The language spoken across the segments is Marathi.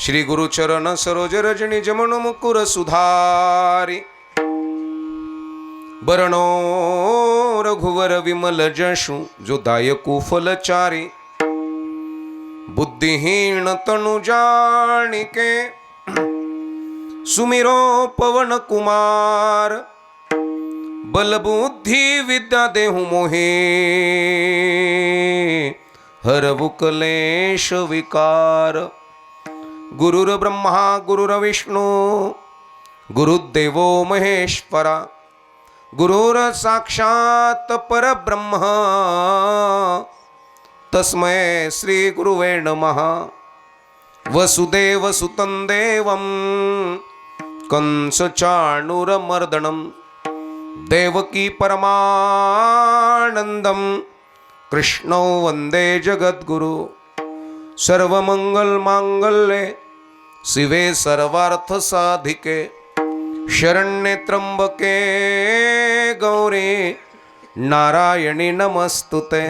श्री गुरुचरण सरोज रजनी जमन मुकुर सुधारी बरनो रघुवर विमल जशु जो दायकु फलचारी बुद्धिहीन तनु जानिके सुमिरो पवन कुमार बल बुद्धि विद्या देहु मोहे हरवु कलेश विकार गुरुर ब्रह्मा गुरुर विष्णु गुरुदेवो महेश्वरा गुरुर साक्षात परब्रह्म तस्मै श्री गुरुवे नमः वसुदेव सुतं देवं कंस चाणूरमर्दनं देवकी परमानंदं कृष्णो वंदे जगद्गुरु सर्वमंगलमांगल्ये शिवे सर्वार्थसाधिके शरण्ये त्र्यंबके गौरी नारायणी नमस्तुते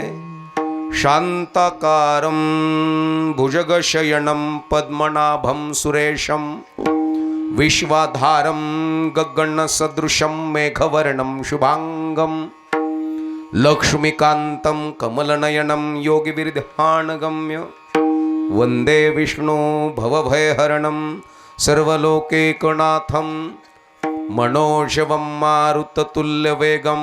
शांताकारं भुजगशयनं पद्मनाभं सुरेशं विश्वाधारं गगनसदृशं मेघवर्णं शुभांगं लक्ष्मीकान्तं कमलनयनं योगिविरध्यानगम्य वन्दे विष्णु भवभयहरणं सर्वलोकैकनाथं मनोजवं मारुततुल्यवेगं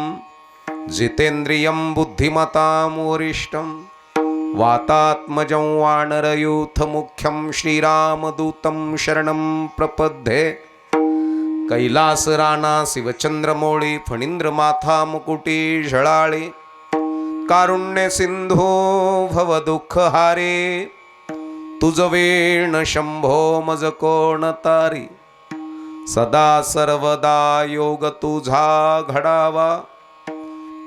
जितेन्द्रियं बुद्धिमतां वरिष्ठं वातात्मजं वानरयूथमुख्यं श्रीरामदूतं शरणं प्रपद्ये कैलासराना शिवचंद्रमौळी फणींद्रमाथा मुकुटी झळाळी कारुण्य सिंधो भवदुःखहारे तुझ वेण शंभो मज कोण तारी सदा सर्वदा योग तुझा घडावा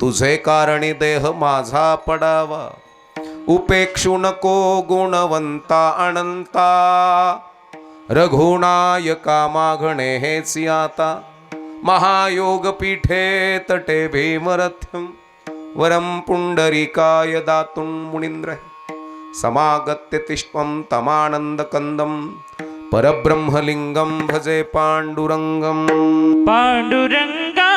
तुझे कारणी देह माझा पडावा उपेक्षु नको गुणवंता अनंता रघुनायका मागणे हेच आता महायोग पीठे तटे भीमरथ्यम वरम पुंडरीकाय दातुं मुनींद्र समागत्य तिष्ठं तमानंदकंदं परब्रह्मलिंगं भजे पांडुरंगं पांडुरंगा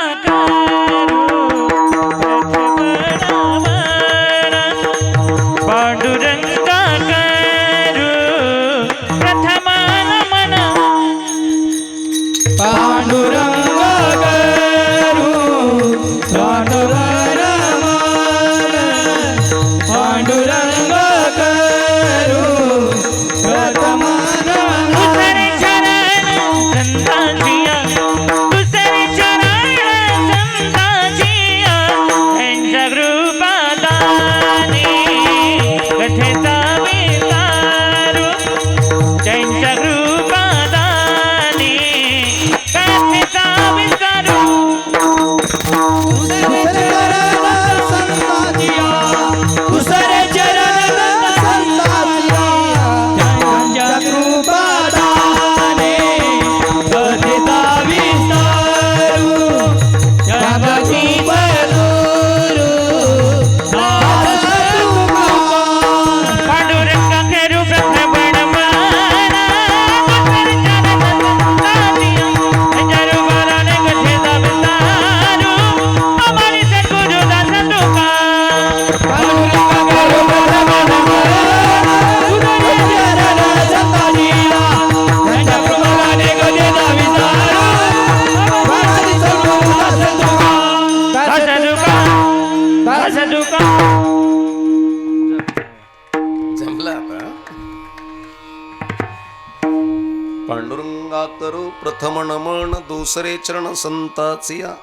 करू प्रथम नमन दुसरे चरण संताचिया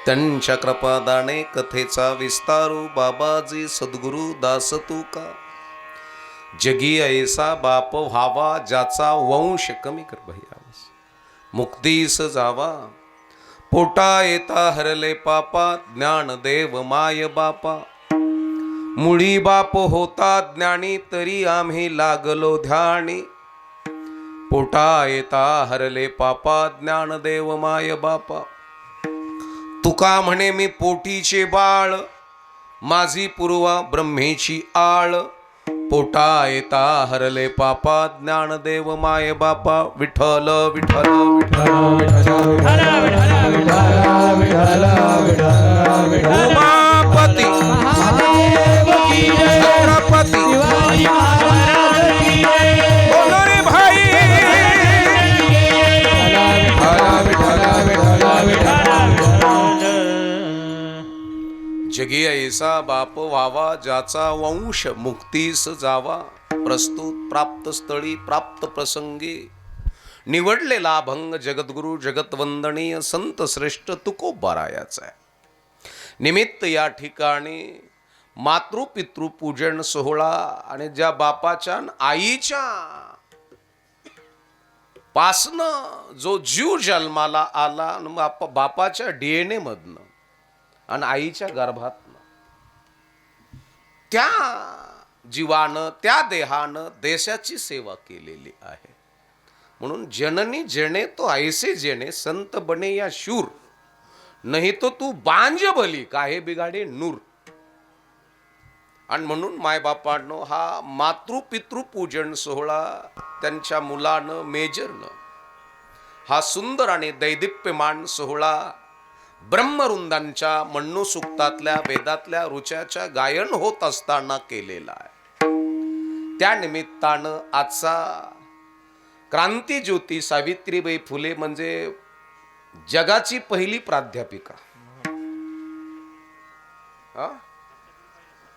त्यांच्या कृपादाने कथेचा विस्तारू बाबाजी सद्गुरु दास तुका जगी ऐसा बाप व्हावा ज्याचा वंश कमी कर भैयास मुक्तीस जावा पोटा येता हरले पापा ज्ञान देव माय बापा मुळी बाप होता ज्ञानी तरी आम्ही लागलो ध्यानी पोटा येता हरले पापा ज्ञानदेव माय बापा तुका म्हणे मी पोटीचे बाळ माझी पूर्वा ब्रह्मेची आळ पोटा येता हरले पापा ज्ञानदेव माये बापा विठ्ठल विठ्ठल उमापती छत्रपती बोलो रे भाई जगी ऐसा बाप व्हावा ज्याचा वंश मुक्तीस जावा प्रस्तुत प्राप्त स्थळी प्राप्त प्रसंगी निवडलेला भंग जगद्गुरु जगतवंदनीय संत श्रेष्ठ तुकोबारायाचा आहे. निमित्त या ठिकाणी मातृपितृ पूजन सोहळा आणि ज्या बापाच्या आईच्या पासनं जो जीव जन्माला आला बापाच्या DNA मधनं आणि आईच्या गर्भातनं त्या जीवानं त्या देहानं देशाची सेवा केलेली आहे. म्हणून जननी जेणे तो ऐसे जेणे संत बने या शूर नाही तो तू बांज भली काहे बिगाडे नूर. आणि म्हणून मायबापांनो हा मातृपितृ पूजन सोहळा त्यांच्या मुलानं मेजरनं हा सुंदर आणि दैदिप्यमान सोहळा ब्रह्मवृंदांच्या मन्नुसुक्तातल्या वेदातल्या रुच्याच्या गायन होत असताना केलेला आहे. त्या निमित्तानं आजचा क्रांतीज्योती सावित्रीबाई फुले म्हणजे जगाची पहिली प्राध्यापिका,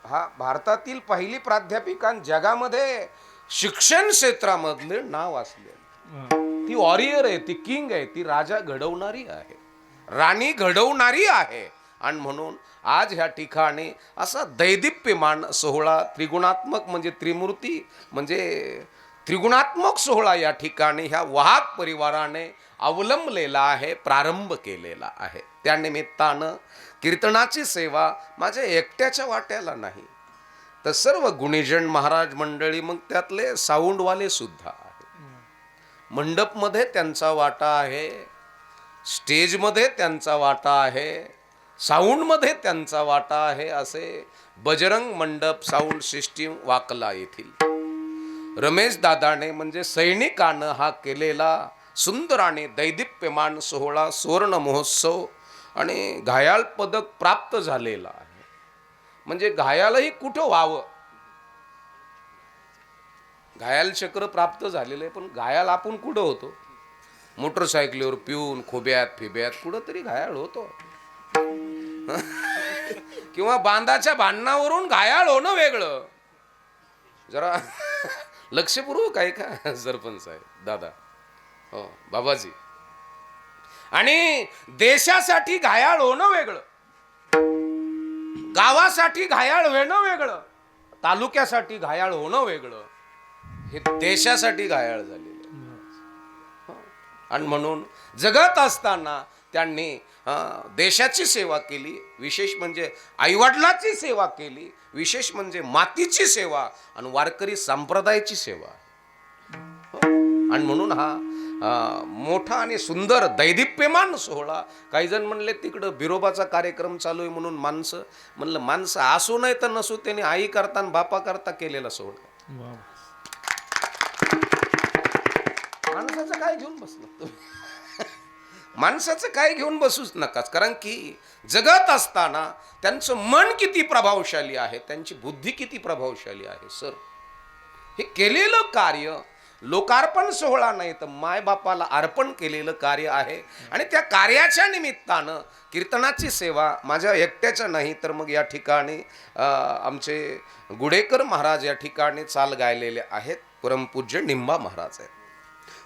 हा भारतातील पहिली प्राध्यापिका, जगामध्ये शिक्षण क्षेत्रामधले नाव असले. ती वॉरियर आहे, ती किंग आहे, ती राजा घडवणारी आहे, राणी घडवणारी आहे. आणि म्हणून आज ह्या ठिकाणी असा दैदिप्यमान सोहळा त्रिगुणात्मक म्हणजे त्रिमूर्ती म्हणजे त्रिगुणात्मक सोहळा या ठिकाणी ह्या वाहक परिवाराने अवलंबलेला आहे, प्रारंभ केलेला आहे. त्या निमित्तानं कीर्तनाची सेवा माझ्या एकट्याच्या वाट्याला नाही तर सर्व गुणीजन महाराज मंडळी, मग त्यातले साऊंडवाले सुद्धा आहे. मंडपमध्ये त्यांचा वाटा आहे, स्टेजमध्ये त्यांचा वाटा आहे, साऊंडमध्ये त्यांचा वाटा आहे. असे बजरंग मंडप साऊंड सिस्टीम वाकला येथील रमेश दादाने म्हणजे सैनिकानं हा केलेला सुंदर आणि दैदिप्यमान सोहळा सुवर्ण महोत्सव आणि घायाळ पदक प्राप्त झालेला आहे. म्हणजे घायालही कुठं व्हावं, घायाल चक्र प्राप्त झालेलं आहे, पण घायाल आपण कुठं होतो? मोटरसायकलीवर पिऊन खोब्यात फिब्यात कुठं तरी घायाळ होतो किंवा बांधाच्या भांडणावरून घायाळ होणं वेगळं. जरा लक्षपूर्वक आहे का सरपंच साहेब दादा, हो बाबाजी. आणि देशासाठी घायाळ होणं वेगळं, गावासाठी घायाळ होणं वेगळं, तालुक्यासाठी घायाळ होणं वेगळं, हे देशासाठी घायाळ झालेलं. आणि म्हणून जगत असताना त्यांनी देशाची सेवा केली, विशेष म्हणजे आईवडिलाची सेवा केली, विशेष म्हणजे मातीची सेवा आणि वारकरी संप्रदायाची सेवा. आणि म्हणून हा मोठा आणि सुंदर दैदिप्यमान सोहळा. काही जण म्हणले तिकडं बिरोबाचा कार्यक्रम चालू आहे म्हणून माणसं, म्हणलं माणसं असू नाही तर नसू, त्याने आई करता आणि बापा करता केलेला सोहळा. माणसाचं काय घेऊन बसला तुम्ही? माणसाचं काय घेऊन बसूच नकाच. कारण की जगत असताना त्यांचं मन किती प्रभावशाली आहे, त्यांची बुद्धी किती प्रभावशाली आहे. सर हे केलेलं कार्य लोकार्पण सोहळा नाही तर मायबापाला अर्पण केलेलं कार्य आहे. आणि त्या कार्याच्या निमित्तानं कीर्तनाची सेवा माझ्या एकट्याच्या नाही तर मग या ठिकाणी आमचे गुडेकर महाराज या ठिकाणी चाल गायलेले आहेत, परमपूज्य निंबा महाराज आहेत.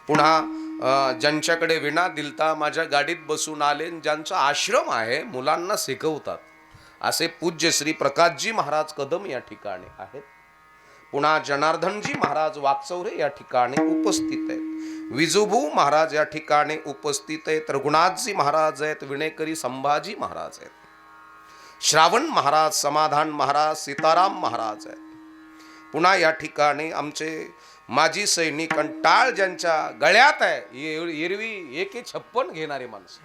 पुन्हा ज्यांच्याकडे विणा दिलता माझ्या गाडीत बसून आले, ज्यांचा आश्रम आहे मुलांना शिकवतात असे पूज्य श्री प्रकाशजी महाराज कदम या ठिकाणी आहेत. पुन्हा जनार्दनजी महाराज वाकचौरे या ठिकाणी उपस्थित आहेत. विजूभू महाराज या ठिकाणी उपस्थित आहेत. रघुनाथजी महाराज आहेत. विणेकरी संभाजी महाराज आहेत. श्रावण महाराज, समाधान महाराज, सीताराम महाराज आहेत. पुन्हा या ठिकाणी आमचे माजी सैनिक आणि टाळ ज्यांच्या गळ्यात आहे, एरवी 156 घेणारे माणसं,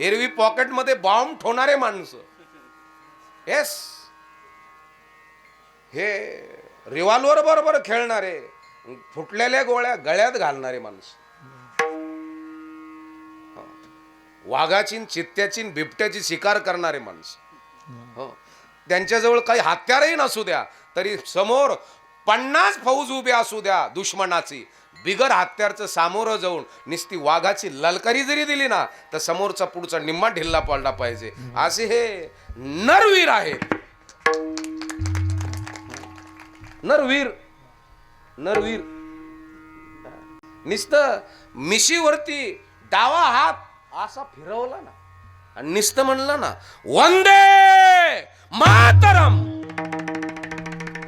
एरवी पॉकेटमध्ये बॉम्ब ठेवणारे माणसं, येस हे रिव्हॉल्वर बरोबर खेळणारे, फुटलेल्या गोळ्या गळ्यात घालणारे माणसं, वाघाची चित्त्याची बिबट्याची शिकार करणारे माणसं, त्यांच्याजवळ काही हत्यारही नसू द्या तरी समोर 50 फौज उभे असू द्या दुश्मनाची, बिगर हत्यारचं सामोरं जाऊन निस्ती वाघाची ललकारी जरी दिली ना तर समोरचा पुढचा निम्मा ढिल्ला पडला पाहिजे, असे हे नरवीर आहेत. नरवीर नरवीर नुसतं मिशीवरती डावा हात असा फिरवला ना आणि नुसतं म्हणलं ना वंदे मातरम,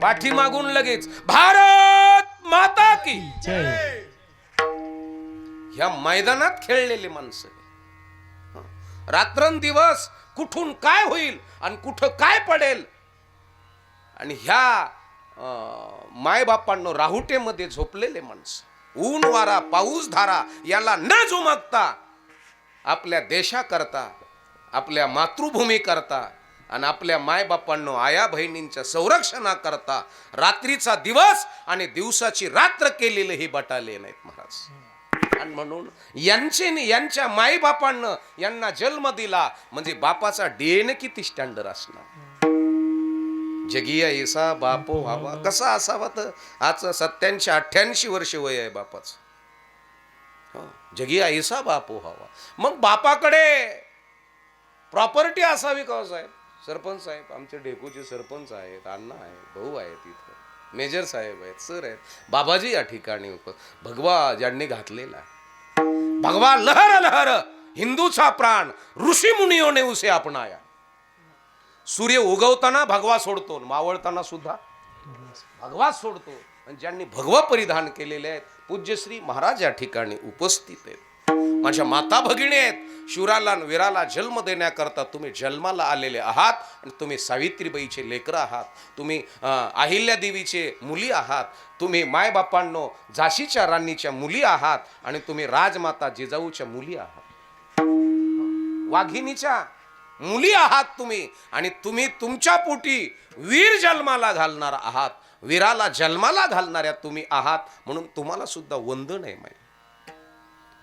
पाठीमागून लगेच भारत माता की जय. ह्या मैदानात खेळलेली माणसं, रात्रंदिवस कुठून काय होईल आणि कुठं काय पडेल, आणि ह्या मायबापांनो राहुटेमध्ये झोपलेले माणसं, ऊन वारा पाऊस धारा याला न जुमागता आपल्या देशाकरता, आपल्या मातृभूमी करता आणि आपल्या मायबापांनो आया बहिणींच्या संरक्षणाकरता रात्रीचा दिवस आणि दिवसाची रात्र केलेले ही बटालियन आहेत महाराज. आणि म्हणून यांच्या मायबापांना यांना जन्म दिला म्हणजे बापाचा डीएनए किती स्टँडर्ड असणार. जगिया ऐसा बापो व्हावा, कसा असावा तर आज 87-88 वर्ष वय आहे बापाचं. जगिया ऐसा बापो व्हावा. मग बापाकडे प्रॉपर्टी असावी का साहेब? सरपंच साहेब, आमचे ढेकूचे सरपंच आहेत, अण्णा आहेत, भाऊ आहेत, इथं मेजर साहेब आहेत, सर आहेत, बाबाजी या ठिकाणी भगवा ज्यांनी घातलेला आहे. भगवा लहर लहर हिंदूचा प्राण ऋषी मुनियोने उसे अपनाया. सूर्य उगवताना भगवा सोडतो, मावळताना सुद्धा भगवा सोडतो. आणि ज्यांनी भगवा परिधान केलेले आहेत पूज्यश्री महाराज या ठिकाणी उपस्थित आहेत. माझ्या माता भगिनी आहेत. शूराला वीराला जन्म देण्याकरता तुम्ही जन्माला आलेले आहात आणि तुम्ही सावित्रीबाईचे लेकरं आहात, तुम्ही अहिल्यादेवीचे मुली आहात, तुम्ही मायबापांनो झाशीच्या राणीच्या मुली आहात आणि तुम्ही राजमाता जिजाऊच्या मुली आहात, वाघिणीच्या मुली आहात तुम्ही. आणि तुम्ही तुमच्या पोटी वीर जन्माला घालणार आहात, वीराला जन्माला घालणाऱ्या तुम्ही आहात. म्हणून तुम्हाला सुद्धा वंदन आहे माई.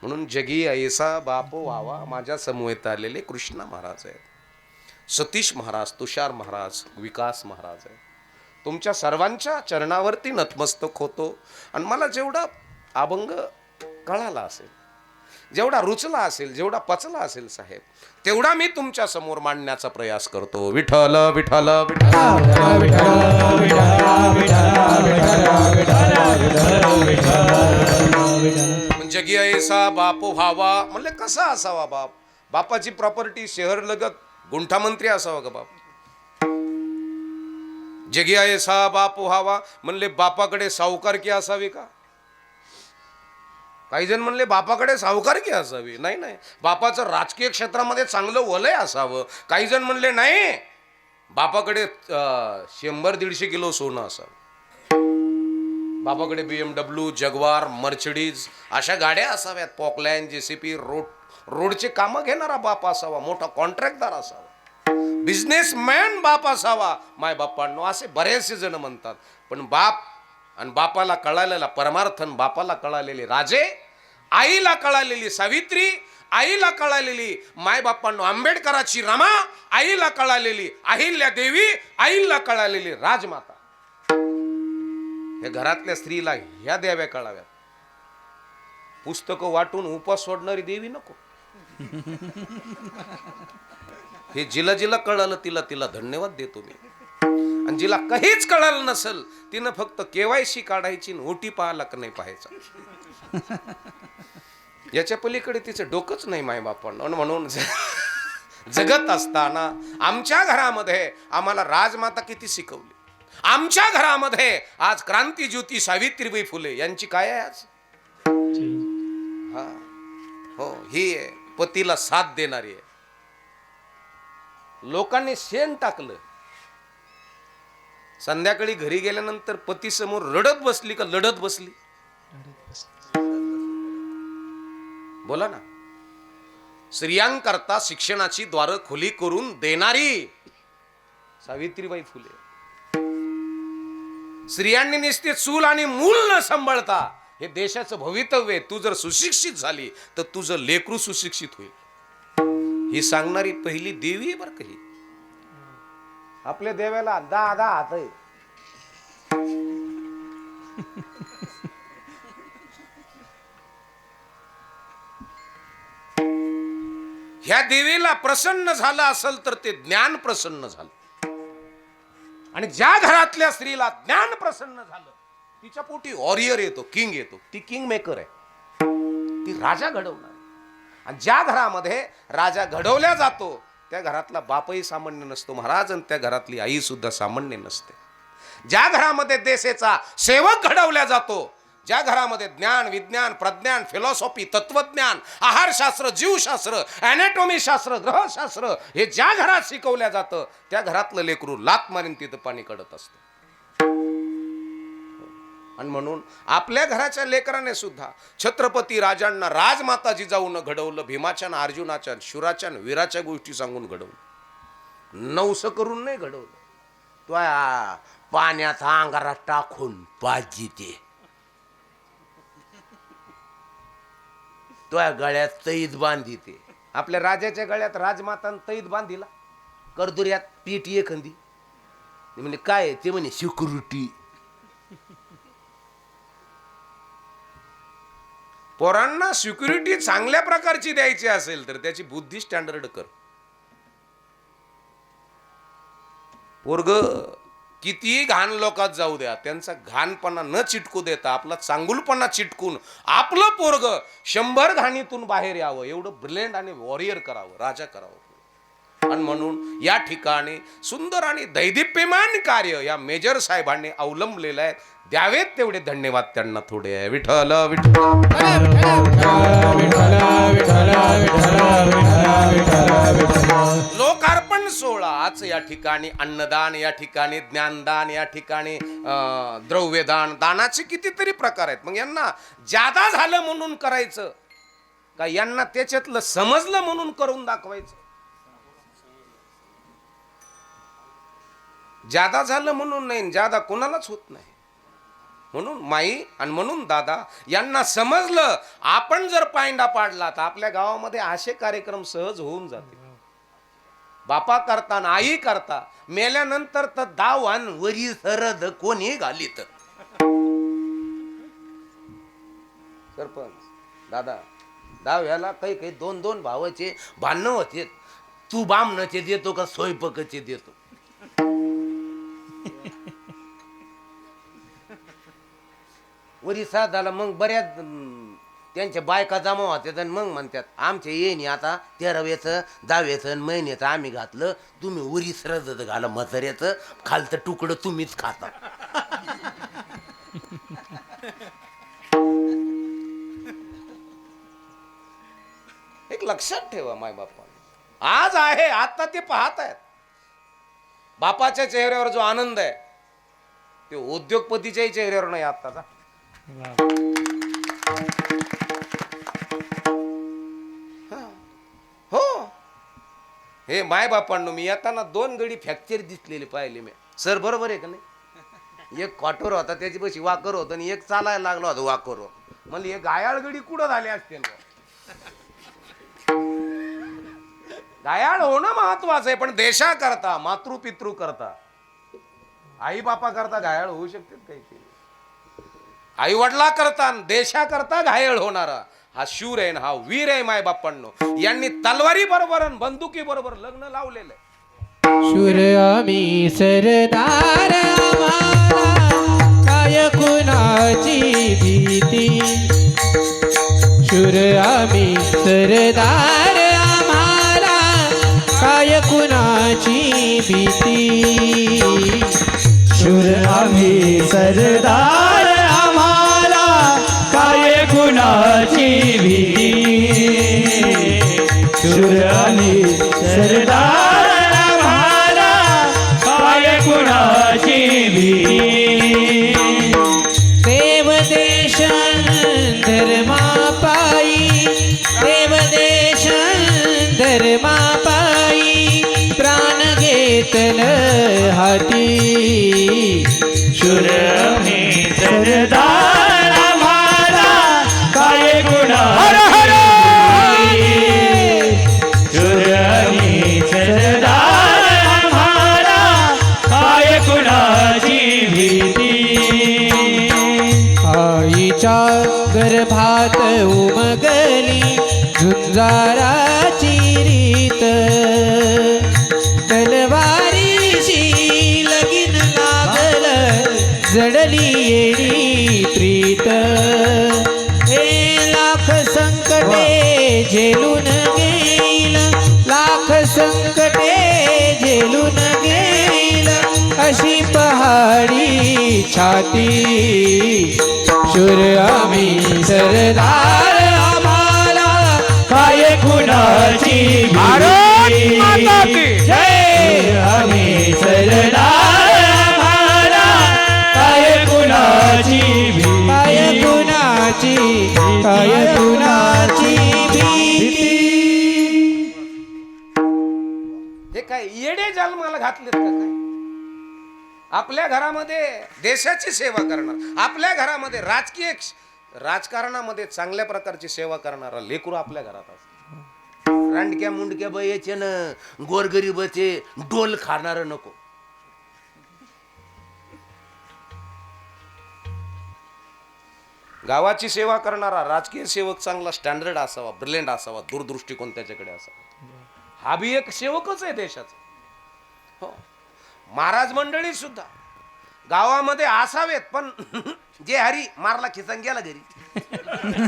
म्हणून जगी ऐसा बापो व्हावा. माझ्या समवेत आलेले कृष्णा महाराज आहेत, सतीश महाराज, तुषार महाराज, विकास महाराज आहेत. तुमच्या सर्वांच्या चरणावरती नतमस्तक होतो. आणि मला जेवढा अभंग कळाला असेल, जेवढा रुचला असेल, जेवढा पचला असेल साहेब, तेवढा मी तुमच्या समोर मांडण्याचा प्रयास करतो. विठ्ठल विठ्ठल जगी ऐसा बापो व्हावा म्हणले कसा असावा बाप? बापाची प्रॉपर्टी शहर लगत गुंठामंत्री असावा का बाप? जगी ऐसा बापो व्हावा म्हणले बापाकडे सावकारकी असावी का? काही जण म्हणले बापाकडे सावकारकी असावी. नाही नाही, बापाचं राजकीय क्षेत्रामध्ये चांगलं वलय असावं. काही जण म्हणले नाही, बापाकडे 100-150 किलो सोनं असावं. बापाकडे BMW, जगवार, मर्सिडीज अशा गाड्या असाव्यात. पॉकलॅन, JCP, रोडचे कामं घेणारा बाप असावा. मोठा कॉन्ट्रॅक्टदार असावा. बिझनेसमॅन बाप असावा. माय बापांनो असे बरेचसे जण म्हणतात. पण बाप आणि बापाला कळालेला परमार्थन, बापाला कळालेले राजे, आईला कळालेली सावित्री, आईला कळालेली मायबापांनो आंबेडकराची रमा, आईला कळालेली अहिल्या देवी, आईला कळालेली राजमाता. हे घरातल्या स्त्रीला ह्या द्याव्या कळाव्यात. पुस्तकं वाटून उपास सोडणारी देवी नको. हे जिला जिला कळालं तिला तिला धन्यवाद देतो मी. आणि जिला काहीच कळालं नसेल तिनं फक्त KYC काढायची, ओटी पाहायला का नाही पाहायचा. याच्या पलीकडे तिचं डोकंच नाही मायबापांना. म्हणून जगत असताना आमच्या घरामध्ये आम्हाला राजमाता किती शिकवली. आमच्या घरामध्ये आज क्रांतीज्योती सावित्रीबाई फुले यांची काय आहे आज? हा हो, ही आहे पतीला साथ देणारी आहे. लोकांनी शेण टाकलं, संध्याकाळी घरी गेल्यानंतर पती समोर रडत बसली का लढत बसली? बोला ना. स्त्रियांकरता शिक्षणाची द्वार खुली करून देणारी सावित्रीबाई फुले. स्त्रियांनी नुसते चूल आणि मूल न सांभाळता हे देशाचं भवितव्य आहे. तू जर सुशिक्षित झाली तर तुझं लेकरू सुशिक्षित होईल. ही सांगणारी पहिली देवी आहे बरं काही. आपल्या देवाला 10 हात आहे. ह्या देवीला प्रसन्न झालं असेल तर ते ज्ञान प्रसन्न झालं. आणि ज्या घरातल्या स्त्रीला ज्ञान प्रसन्न झालं तिच्या पोटी वॉरियर येतो, किंग येतो. ती किंग मेकर आहे, ती राजा घडवणार. आणि ज्या घरामध्ये राजा घडवल्या जातो त्या घरातला बापही सामान्य नसतो महाराज, आणि त्या घरातली आई सुद्धा सामान्य नसते. ज्या घरामध्ये देशाचा सेवक घडवल्या जातो, ज्या घरामध्ये ज्ञान, विज्ञान, प्रज्ञान, फिलॉसॉफी, तत्वज्ञान, आहारशास्त्र, जीवशास्त्र, ॲनाटॉमी शास्त्र, ग्रहशास्त्र हे ज्या घरात शिकवल्या जातं त्या घरातलं लेकरू लात मारीन तिथं पाणी कडत असतं. आणि म्हणून आपल्या घराच्या लेकराने सुद्धा छत्रपती राजांना राजमाता जिजाऊनं घडवलं. भीमाच्या, अर्जुनाच्या, शुराच्या, वीराच्या गोष्टी सांगून घडवलं. नवस करून नाही घडवलं. तो पाण्याचा अंगारात टाकून पाजी ते तो गळ्यात तईत बांधिते. आपल्या राजाच्या गळ्यात राजमातान तईत बांधिला, करदुऱ्यात पीठ एखंदी. म्हणजे काय ते म्हणे सिक्युरिटी. पोरांना सिक्युरिटी चांगल्या प्रकारची द्यायची असेल तर त्याची बुद्धी स्टँडर्ड कर. पोरग किती घाण लोकात जाऊ द्या, त्यांचा घाणपणा न चिटकू देता आपला चांगुलपणा चिटकून आपलं पोरग 100 घाणीतून बाहेर यावं एवढं ब्रिलियंट आणि वॉरियर करावं, राजा करावं. आणि म्हणून या ठिकाणी सुंदर आणि दैदिप्यमान कार्य या मेजर साहेबांनी अवलंबलेलं आहे. द्यावेत तेवढे धन्यवाद त्यांना थोडे. विठ्ठल लोकार्पण सोहळा आज या ठिकाणी अन्नदान, या ठिकाणी ज्ञानदान, या ठिकाणी द्रव्यदान, दानाचे कितीतरी प्रकार आहेत. मग यांना जादा झालं म्हणून करायचं का यांना त्याच्यातलं समजलं म्हणून करून दाखवायचं? जादा झालं म्हणून नाही, जादा कोणालाच होत नाही. म्हणून माई आणि म्हणून दादा यांना समजलं. आपण जर पायंडा पाडला तर आपल्या गावामध्ये असे कार्यक्रम सहज होऊन जाते. बापा करता ना आई करता, मेल्यानंतर तर दावान वरी सरद कोणी घालीत. सरपंच दादा दाव्याला काही काही 2-2 भावाचे भांडणं होते. तू बामणाचे देतो का स्वयंपाकाचे देतो? वरी साधाला मग बऱ्याच त्यांच्या बायका जमा होत्यात आणि मग म्हणतात आमच्या येणी आता 13व्याचं 10व्याचं महिन्याचं आम्ही घातलं, तुम्ही वरी सरद घाला म्हाताऱ्याचं, खालचं तुकडं तुम्हीच खाता. एक लक्षात ठेवा माय बापा, आज आहे आता ते पाहत आहेत. बापाच्या चेहऱ्यावर जो आनंद आहे ते उद्योगपतीच्याही चेहऱ्यावर नाही आत्ताचा. हो हे माय बापांनो, मी येताना 2 गडी फ्रॅक्चर दिसलेले पाहिले मी. सर बरोबर आहे का नाही? एक क्वार्टर होता त्याची पशी वाकर होत आणि एक चालायला लागला होता वाकर. म्हणजे हे गायाळ गडी कुठं झाले असते? गायाळ होणं महत्वाचं आहे, पण देशा करता, मातृपितृ करता, आई बापा करता घायाळ होऊ शकते काही. आई वडिला करता देशा करता घायल होणारा हा शूर आहे, हा वीर आहे. माय बापांनो, यांनी तलवारी बरोबर बंदुकी बरोबर लग्न लावलेलं आहे. शूर आम्ही सरदार, आम्हाला काय कुणाची भीती. शूर आम्ही सरदार, आम्हाला काय कुणाची भीती. शूर आम्ही सरदार, आम्हाला काय कुणाची भीती. शूर आम्ही सरदार, आम्हाला काय कुणाची भीती. देव देश धर्मापायी, देव देश धर्मापायी प्राण घेतल हाती. शूर आम्ही सरदार आम्हाला काय गुणाची शूर आम्ही सरदार आम्हाला काय गुणाची भीती आईच्या गर्भात उमगली झुंजाराची रीत तलवारीशी लगीन लागल जडली येडी प्रीत हे लाख संकटे झेलून गेल लाख संकटे झेलून गेल अशी पहाडी छाती शूर आम्ही सरदार आम्हाला काय गुणाची भीती जय आम्ही सरदार आम्हाला काय गुणाची काय भीती गुणाची भीती हे काय येडे जन्माला घातलेत का काय? आपल्या घरामध्ये देशाची सेवा करणार, आपल्या घरामध्ये राजकारणामध्ये चांगल्या प्रकारची सेवा करणारा लेकरू आपल्या घरात असतो. रांडक्या मुंडक्या बयाचे न गोरगरीबाचे डोल खाणार नको. गावाची सेवा करणारा राजकीय सेवक चांगला स्टँडर्ड असावा, ब्रिलियंट असावा, दूरदृष्टिकोन त्याच्याकडे असावा. हा बी एक सेवकच आहे देशाचा. हो, महाराज मंडळी सुद्धा गावामध्ये असावेत, पण जे हरी मारला खिचन गेला घरी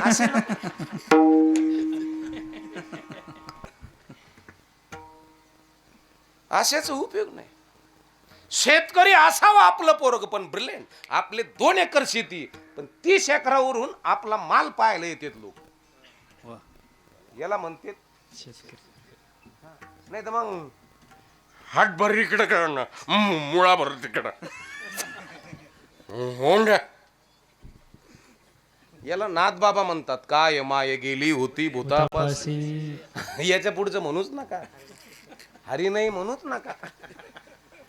असे नको. असेच उपयोग नाही. शेतकरी असावा आपलं पोरग पण ब्रिलियंट. आपले 2 एकर शेती, पण 30 एकरावरून आपला माल पाहायला येतात लोक. याला म्हणते नाही तर मग हात भर इकडं कर ना, मुळा भर तिकडं. याला नाथ बाबा म्हणतात. काय माय गेली होती भूतापासी. याच्या पुढचं म्हणूच नका, हरी नाही म्हणूच नका.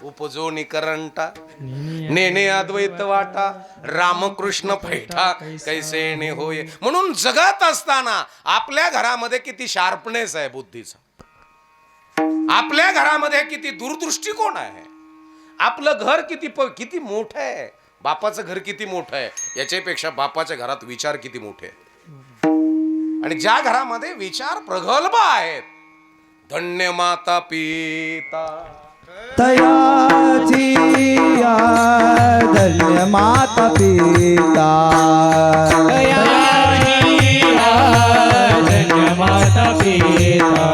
उपजोनी करंटा नेने अद्वैत वाटा रामकृष्ण पैठा कैसे ने होय. म्हणून जगात असताना आपल्या घरामध्ये किती शार्पनेस आहे बुद्धीचा, आपल्या घरामध्ये किती दूरदृष्टिकोन आहे, आपलं घर किती मोठं आहे, बापाचं घर किती मोठं आहे, याच्यापेक्षा बापाच्या घरात विचार किती मोठे आहेत. आणि ज्या घरामध्ये विचार प्रगल्भ आहेत, धन्य माता पिता तयाची धन्य माता पिता धन्य माता पिता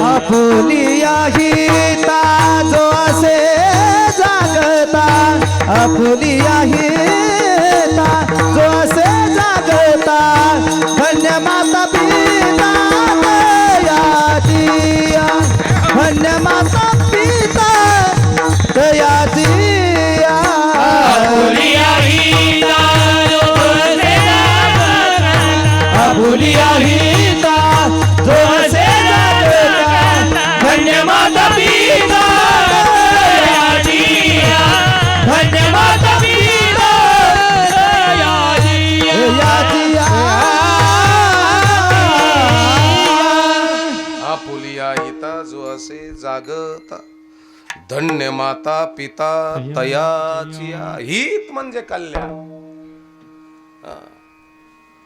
आपुलिया हिता जो असे जागता आपुलिया हिता जो असे जागता धन्य माता पिता दयाचिया धन्य माता पिता दयाचिया आपुलिया हिता जो असे जागता आपुलिया हिता जो असे धन्य माता पिता दयाचिया धन्य माता पिता दयाचिया आपुलिया हिता जो असे जागता धन्य माता पिता तयाचिया. हित म्हणजे कल्याण.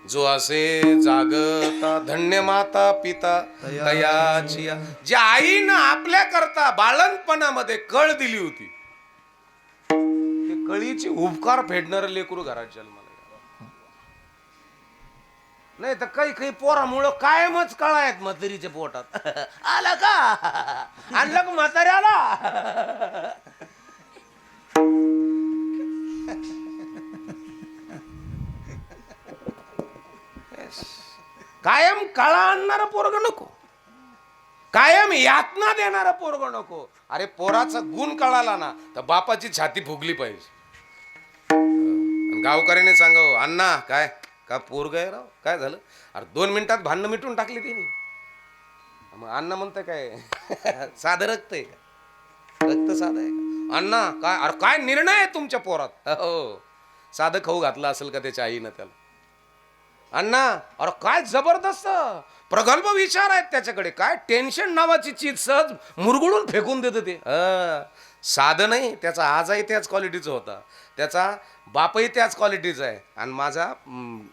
जो असे जागता धन्य माता पिता तयाचिया. ज्या आईनं आपल्या करता बाळणपणामध्ये कळ दिली होती, ते कळीचे उपकार फेडणारं लेकरू घरात जन्माला गेलं. नाही तर काही पोरामुळं कायमच कळा आहेत म्हातारीच्या पोटात. आला का आणलं का म्हाताऱ्याला. कायम कळा आणणारा पोरग नको, कायम यातना देणारा पोरग नको. अरे पोराचा गुण कळाला ना तर बापाची छाती फुगली पाहिजे. गावकऱ्याने सांगावं, अण्णा काय का पोरग आहे राव, काय झालं. अरे 2 मिनिटात भांडणं मिटून टाकली तिने. मग अण्णा म्हणतं काय साधं रक्त आहे का? रक्त साधं आहे का? अण्णा काय, अरे काय निर्णय आहे तुमच्या पोरात? हो, साधं खाऊ घातलं असेल का त्याच्या आईनं त्याला? अण्णा अरे काय जबरदस्त प्रगल्भ विचार आहेत त्याच्याकडे, काय टेन्शन नावाची चीज सहज मुरगुडून फेकून देतं ते. साधं नाही, त्याचा आजही त्याच क्वालिटीचा होता, त्याचा बापही त्याच क्वालिटीचा आहे, आणि माझा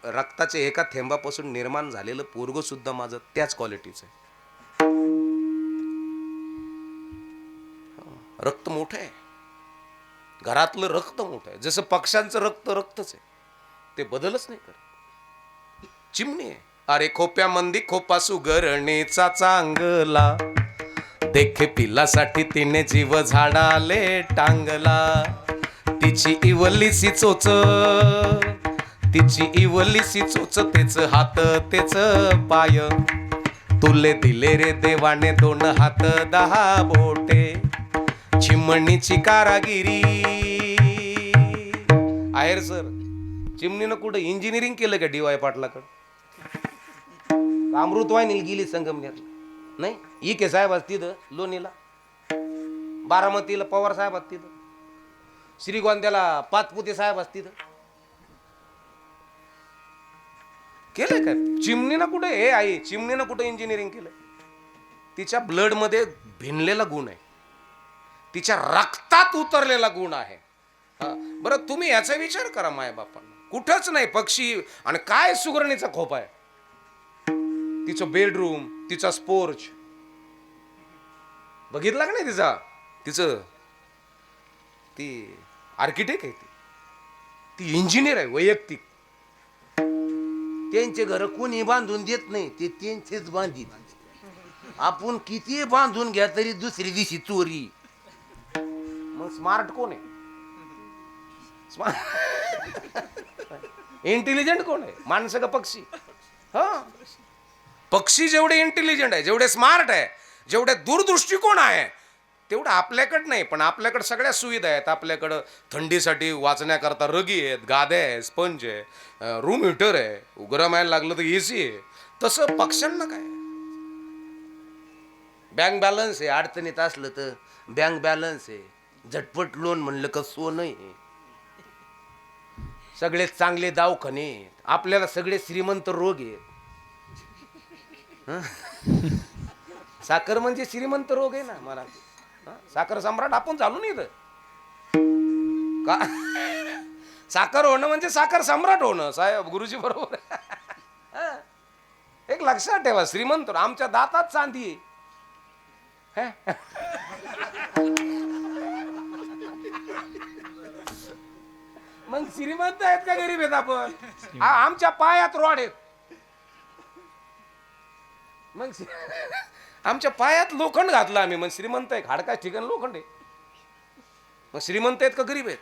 रक्ताच्या एका थेंबापासून निर्माण झालेलं पोरगं सुद्धा माझं त्याच क्वालिटीचं आहे. रक्त मोठं आहे, घरातलं रक्त मोठं आहे. जसं पक्ष्यांचं रक्त रक्तच आहे, ते बदलच नाही करत. चिमणी आहे, अरे खोप्यामंदी खोपा सुगरणीचा चांगला, देखे पिलासाठी तिने जीव झाडाले टांगला. तिची इवलीसी चोच, तिची इवलीसी चोच, तेच हात तेच पाय, तुले दिले रे देवाने 2 हात 10 बोटे, चिमणीची कारागिरी. आहेर सर, चिमणीनं कुठं इंजिनिअरिंग केलं का DY पाटलाकडं? अमृतवाहिनी गेली संगमनेरला नाही, इके साहेब तिथं लोणीला, बारामतीला पवार साहेब तिथं, श्रीगोंद्याला पाचपुते साहेब तिथं. केलंय काय चिमणीनं कुठे? हे आई, चिमणीनं कुठे इंजिनिअरिंग केलं? तिच्या ब्लड मध्ये भिनलेला गुण आहे, तिच्या रक्तात उतरलेला गुण आहे. बरं तुम्ही याचा विचार करा माय बापांना, कुठंच नाही पक्षी. आणि काय सुगरणीचा खोप आहे, तिचं बेडरूम, तिचा स्पोर्च बघितला का नाही तिचा? तिचं ती आर्किटेक्ट आहे, ती इंजिनियर आहे वैयक्तिक. त्यांचे घर कोणी बांधून देत नाही, ते त्यांचेच बांधित. आपण किती बांधून घ्या तरी दुसरी दिवशी चोरी. मग स्मार्ट कोण आहे? इंटेलिजंट कोण आहे? माणसं का पक्षी? हा, पक्षी जेवढे इंटेलिजंट आहे, जेवढे स्मार्ट आहे, जेवढे दूरदृष्टिकोन आहे, तेवढं आपल्याकडं नाही. पण आपल्याकडं सगळ्या सुविधा आहेत. आपल्याकडं थंडीसाठी वाचण्याकरता रगी आहेत, गाद्या आहे, स्पंज आहे, रूम हिटर आहे, गरम यायला लागलं तर AC आहे. तसं पक्ष्यांना काय? बँक बॅलन्स आहे, अडचणीत असलं तर बँक बॅलन्स आहे, झटपट लोन म्हणलं का सोनं आहे, सगळे चांगले दवाखाने आहेत, आपल्याला सगळे श्रीमंत रोग आहेत. साखर म्हणजे श्रीमंत रोग आहे ना मराठी. साखर सम्राट आपण चालू नाही तर का? साखर होणं म्हणजे साखर सम्राट होणं साहेब, गुरुजी बरोबर. एक लक्षात ठेवा, श्रीमंत आमच्या दातात चांदी आहे. मग श्रीमंत आहेत का गरीब आहेत आपण? आमच्या पायात रॉड आहेत, मग आमच्या पायात लोखंड घातलं आम्ही, मग श्रीमंत आहे? हाडका ठिकाण लोखंड आहे, मग श्रीमंत आहेत का गरीब आहेत?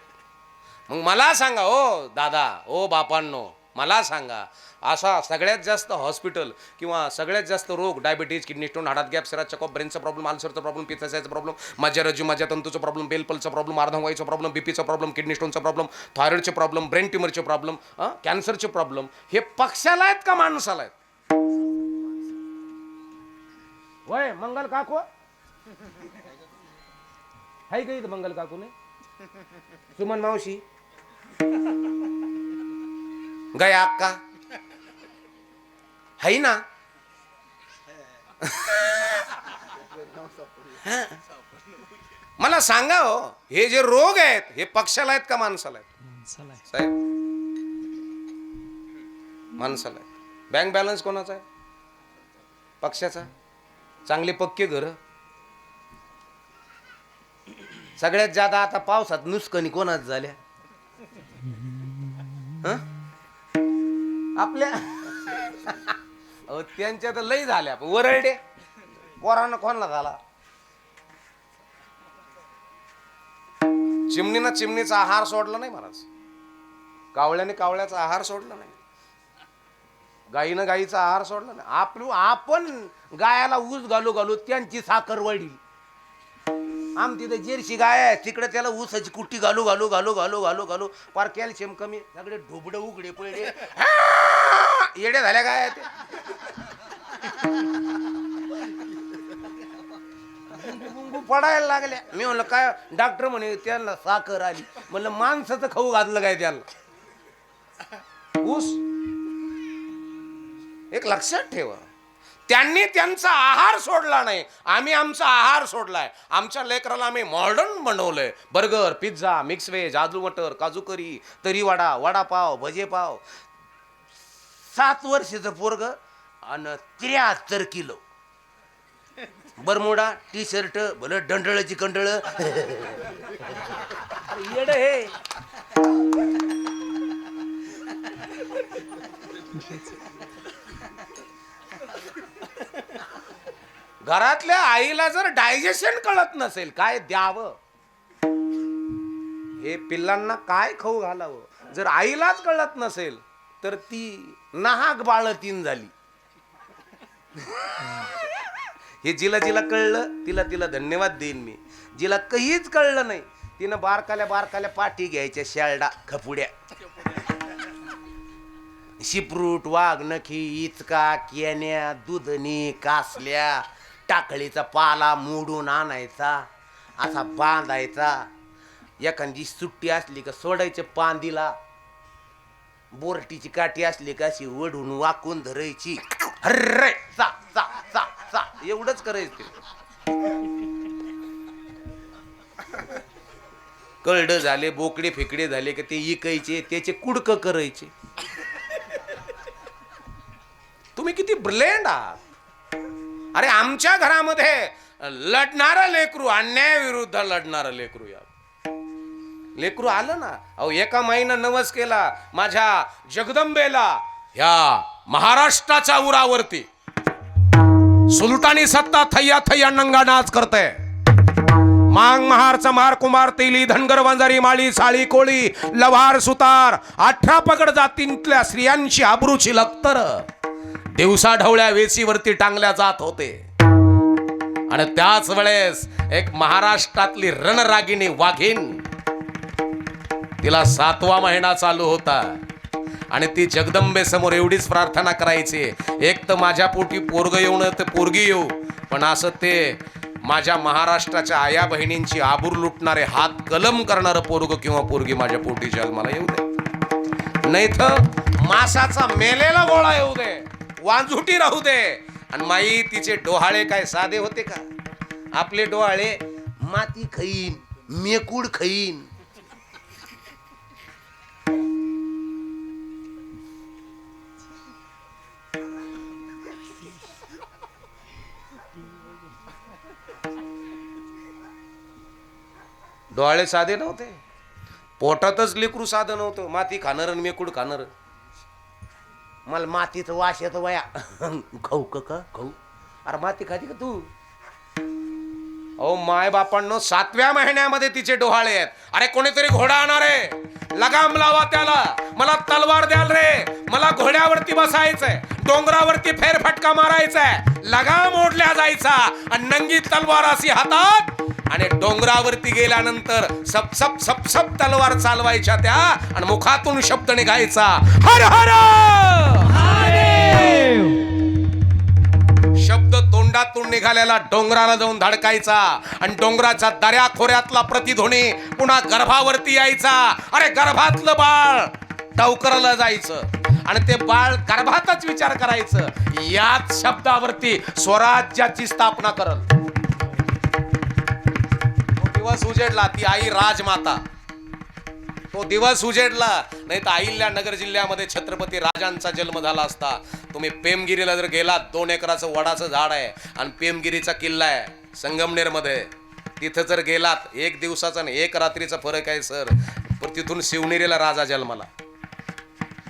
मग मला सांगा ओ दादा, ओ बापांनो, मला सांगा, असा सगळ्यात जास्त हॉस्पिटल किंवा सगळ्यात जास्त रोग, डायबिटीज, किडनी स्टोन, हाडात गॅप, सिरात चेकअप, ब्रेनचा प्रॉब्लेम, अल्सरचा प्रॉब्लेम, पित्ताशयाचा प्रॉब्लेम, मज्जारज्जू मज्जातंतूचा प्रॉब्लेम, बेलपलचा प्रॉब्लेम, अर्धांगवायूचा प्रॉब्लेम, बीपीचा प्रॉब्लेम, किडनी स्टोनचा प्रॉब्लेम, थायरॉइडचे प्रॉब्लेम, ब्रेन ट्युमरचे प्रॉब्लेम, कॅन्सरचे प्रॉब्लेम, हे पक्षाला आहेत का माणसाला आहेत? वय मंगल काकू हाय का इथं? मंगल काकू नाही, सुमन मावशी, गया अक्का हाय ना? मला सांगा हो, हे जे रोग आहेत हे पक्षाला आहेत का माणसाला आहेत? साहेब माणसाला आहे. बँक बॅलन्स कोणाचा आहे? पक्षाचा. चांगले पक्के घर. सगळ्यात जादा आता पावसात नुसकनी कोणाच झाल्या? आपल्या त्यांच्या तर लई झाल्या. वरळडे पोरांना कोणाला झाला? चिमणीनं चिमणीचा आहार सोडला नाही महाराज, कावळ्याने कावळ्याचा आहार सोडला नाही, गाईनं गाईचा आहार सोडला नाही. आपण गायाला ऊस घालू घालू त्यांची साखर वाढली. आमची तर जर्सी गाय आहे, तिकडे त्याला ऊसाची कुट्टी घालू घालू घालू घालू घालू घालू पार कॅल्शियम कमी, सगळे ढोबडे उघडे पडले, येड्या झाल्या गाय. गुंगू पडायला लागल्या. मी म्हणलं काय? डॉक्टर म्हणे त्यांना साखर आली. म्हणलं माणसाचं खाऊ घातलं काय त्यांना? ऊस. एक लक्षात ठेवा, त्यांनी त्यांचा आहार सोडला नाही, आम्ही आमचा आहार सोडलाय. आमच्या लेकराला आम्ही मॉडर्न बनवलंय. बर्गर, पिझ्झा, मिक्स व्हेज, आलू मटर, काजू करी, तरीवाडा, वडापाव, भजेपाव. 7 वर्षाचं पोरग आणि 73 किलो. बरमुडा, टी शर्ट, भलं डंडळची कंडळ. येड हे. घरातल्या आईला जर डायजेशन कळत नसेल, काय द्यावं, हे पिल्लांना काय खाऊ घालावं, जर आईलाच कळत नसेल तर ती नाहक बाळतीन झाली. हे जिला जिला कळलं तिला तिला धन्यवाद देईन मी. जिला काहीच कळलं नाही तिनं बारकाल्या पाठी घ्यायच्या, शाळडा, खपुड्या, शिपरूट, वाघ, नखी, इचका, केन्या, दुधनी, कासल्या, टाकळीचा पाला मोडून आणायचा, असा बांधायचा. एखादी सुट्टी असली का सोडायचे पांदीला. बोरटीची काठी असली का अशी वडून वाकून धरायची. हर्रे चा चा चा चा एवढंच करायचं. कळडं झाले, बोकडे फेकडे झाले का ते इकायचे, त्याचे कुडक करायचे. तुम्ही किती ब्लेंड आहात. अरे आमच्या घरामध्ये लढणारं लेकरू, अन्यायाविरुद्ध लढणारं लेकरू. या लेकरू आलं ना, अहो एका माईनं नवस केला माझ्या जगदंबेला, ह्या महाराष्ट्राच्या उरावरती सुलतानी सत्ता थैया थैया नंगा नाच करते. मांग महार चमार कुमार तेली धनगर वंजारी माळी साळी कोळी लवार सुतार 18 पगड जातींतल्या स्त्रियांची आबरूची लक्तर दिवसा ढवळ्या वेशीवरती टांगल्या जात होते. आणि त्याच वेळेस एक महाराष्ट्रातली रणरागिणी वाघीण, तिला 7वा महिना चालू होता आणि ती जगदंबे समोर एवढीच प्रार्थना करायची, एक तर माझ्या पोटी पोरग येऊ न तर पोरगी येऊ, पण असं ते माझ्या महाराष्ट्राच्या आया बहिणींची आबूर लुटणारे, हात कलम करणारं पोरग किंवा पोरगी माझ्या पोटी जन्माला येऊ दे, नाही तर मासाचा मेलेला गोळा येऊ दे, वांझुटी राहू दे. आणि माई तिचे डोहाळे काय साधे होते का? आपले डोहाळे माती खाईन, मेकूड खाईन. डोहाळे साधे नव्हते, पोटातच लेकरू साधं नव्हतं. माती खाणार आणि मेकूड खाणार. मला मातीचं वास येतो वया. खाऊ का खाऊ? अरे माती खाती का तू? अहो माय बापांनो, 7व्या महिन्यामध्ये तिचे डोहाळे आहेत. अरे कोणीतरी घोडा आणणार आहे, लगाम लावा त्याला. मला तलवार द्याल रे, मला घोड्यावरती बसायचंय, डोंगरावरती फेरफटका मारायचाय, लगाम ओढल्या जायचा आणि नंगी तलवार अशी हातात, आणि डोंगरावरती गेल्यानंतर सप सप सप सप तलवार चालवायच्या त्या, आणि मुखातून शब्द निघायचा, हर हर शब्द तोंडातून निघालेला डोंगराला जाऊन धडकायचा, आणि डोंगराच्या दऱ्या खोऱ्यातला प्रतिध्वनी पुन्हा गर्भावरती यायचा. अरे गर्भातलं बाळ टवकरला जायचं, आणि ते बाळ गर्भातच विचार करायचं, याच शब्दावरती स्वराज्याची स्थापना करल. दिवस उजेडला, ती आई राजमाता. तो दिवस उजेडला, नाही तर अहिल्यानगर जिल्ह्यामध्ये छत्रपती राजांचा जन्म झाला असता. तुम्ही पेमगिरीला जर गेलात, 2 एकराचं वडाचं झाड आहे आणि पेमगिरीचा किल्ला आहे संगमनेर मध्ये. तिथं जर गेलात, 1 दिवसाचा आणि 1 रात्रीचा फरक आहे सर. पण तिथून शिवनेरीला राजा जन्माला,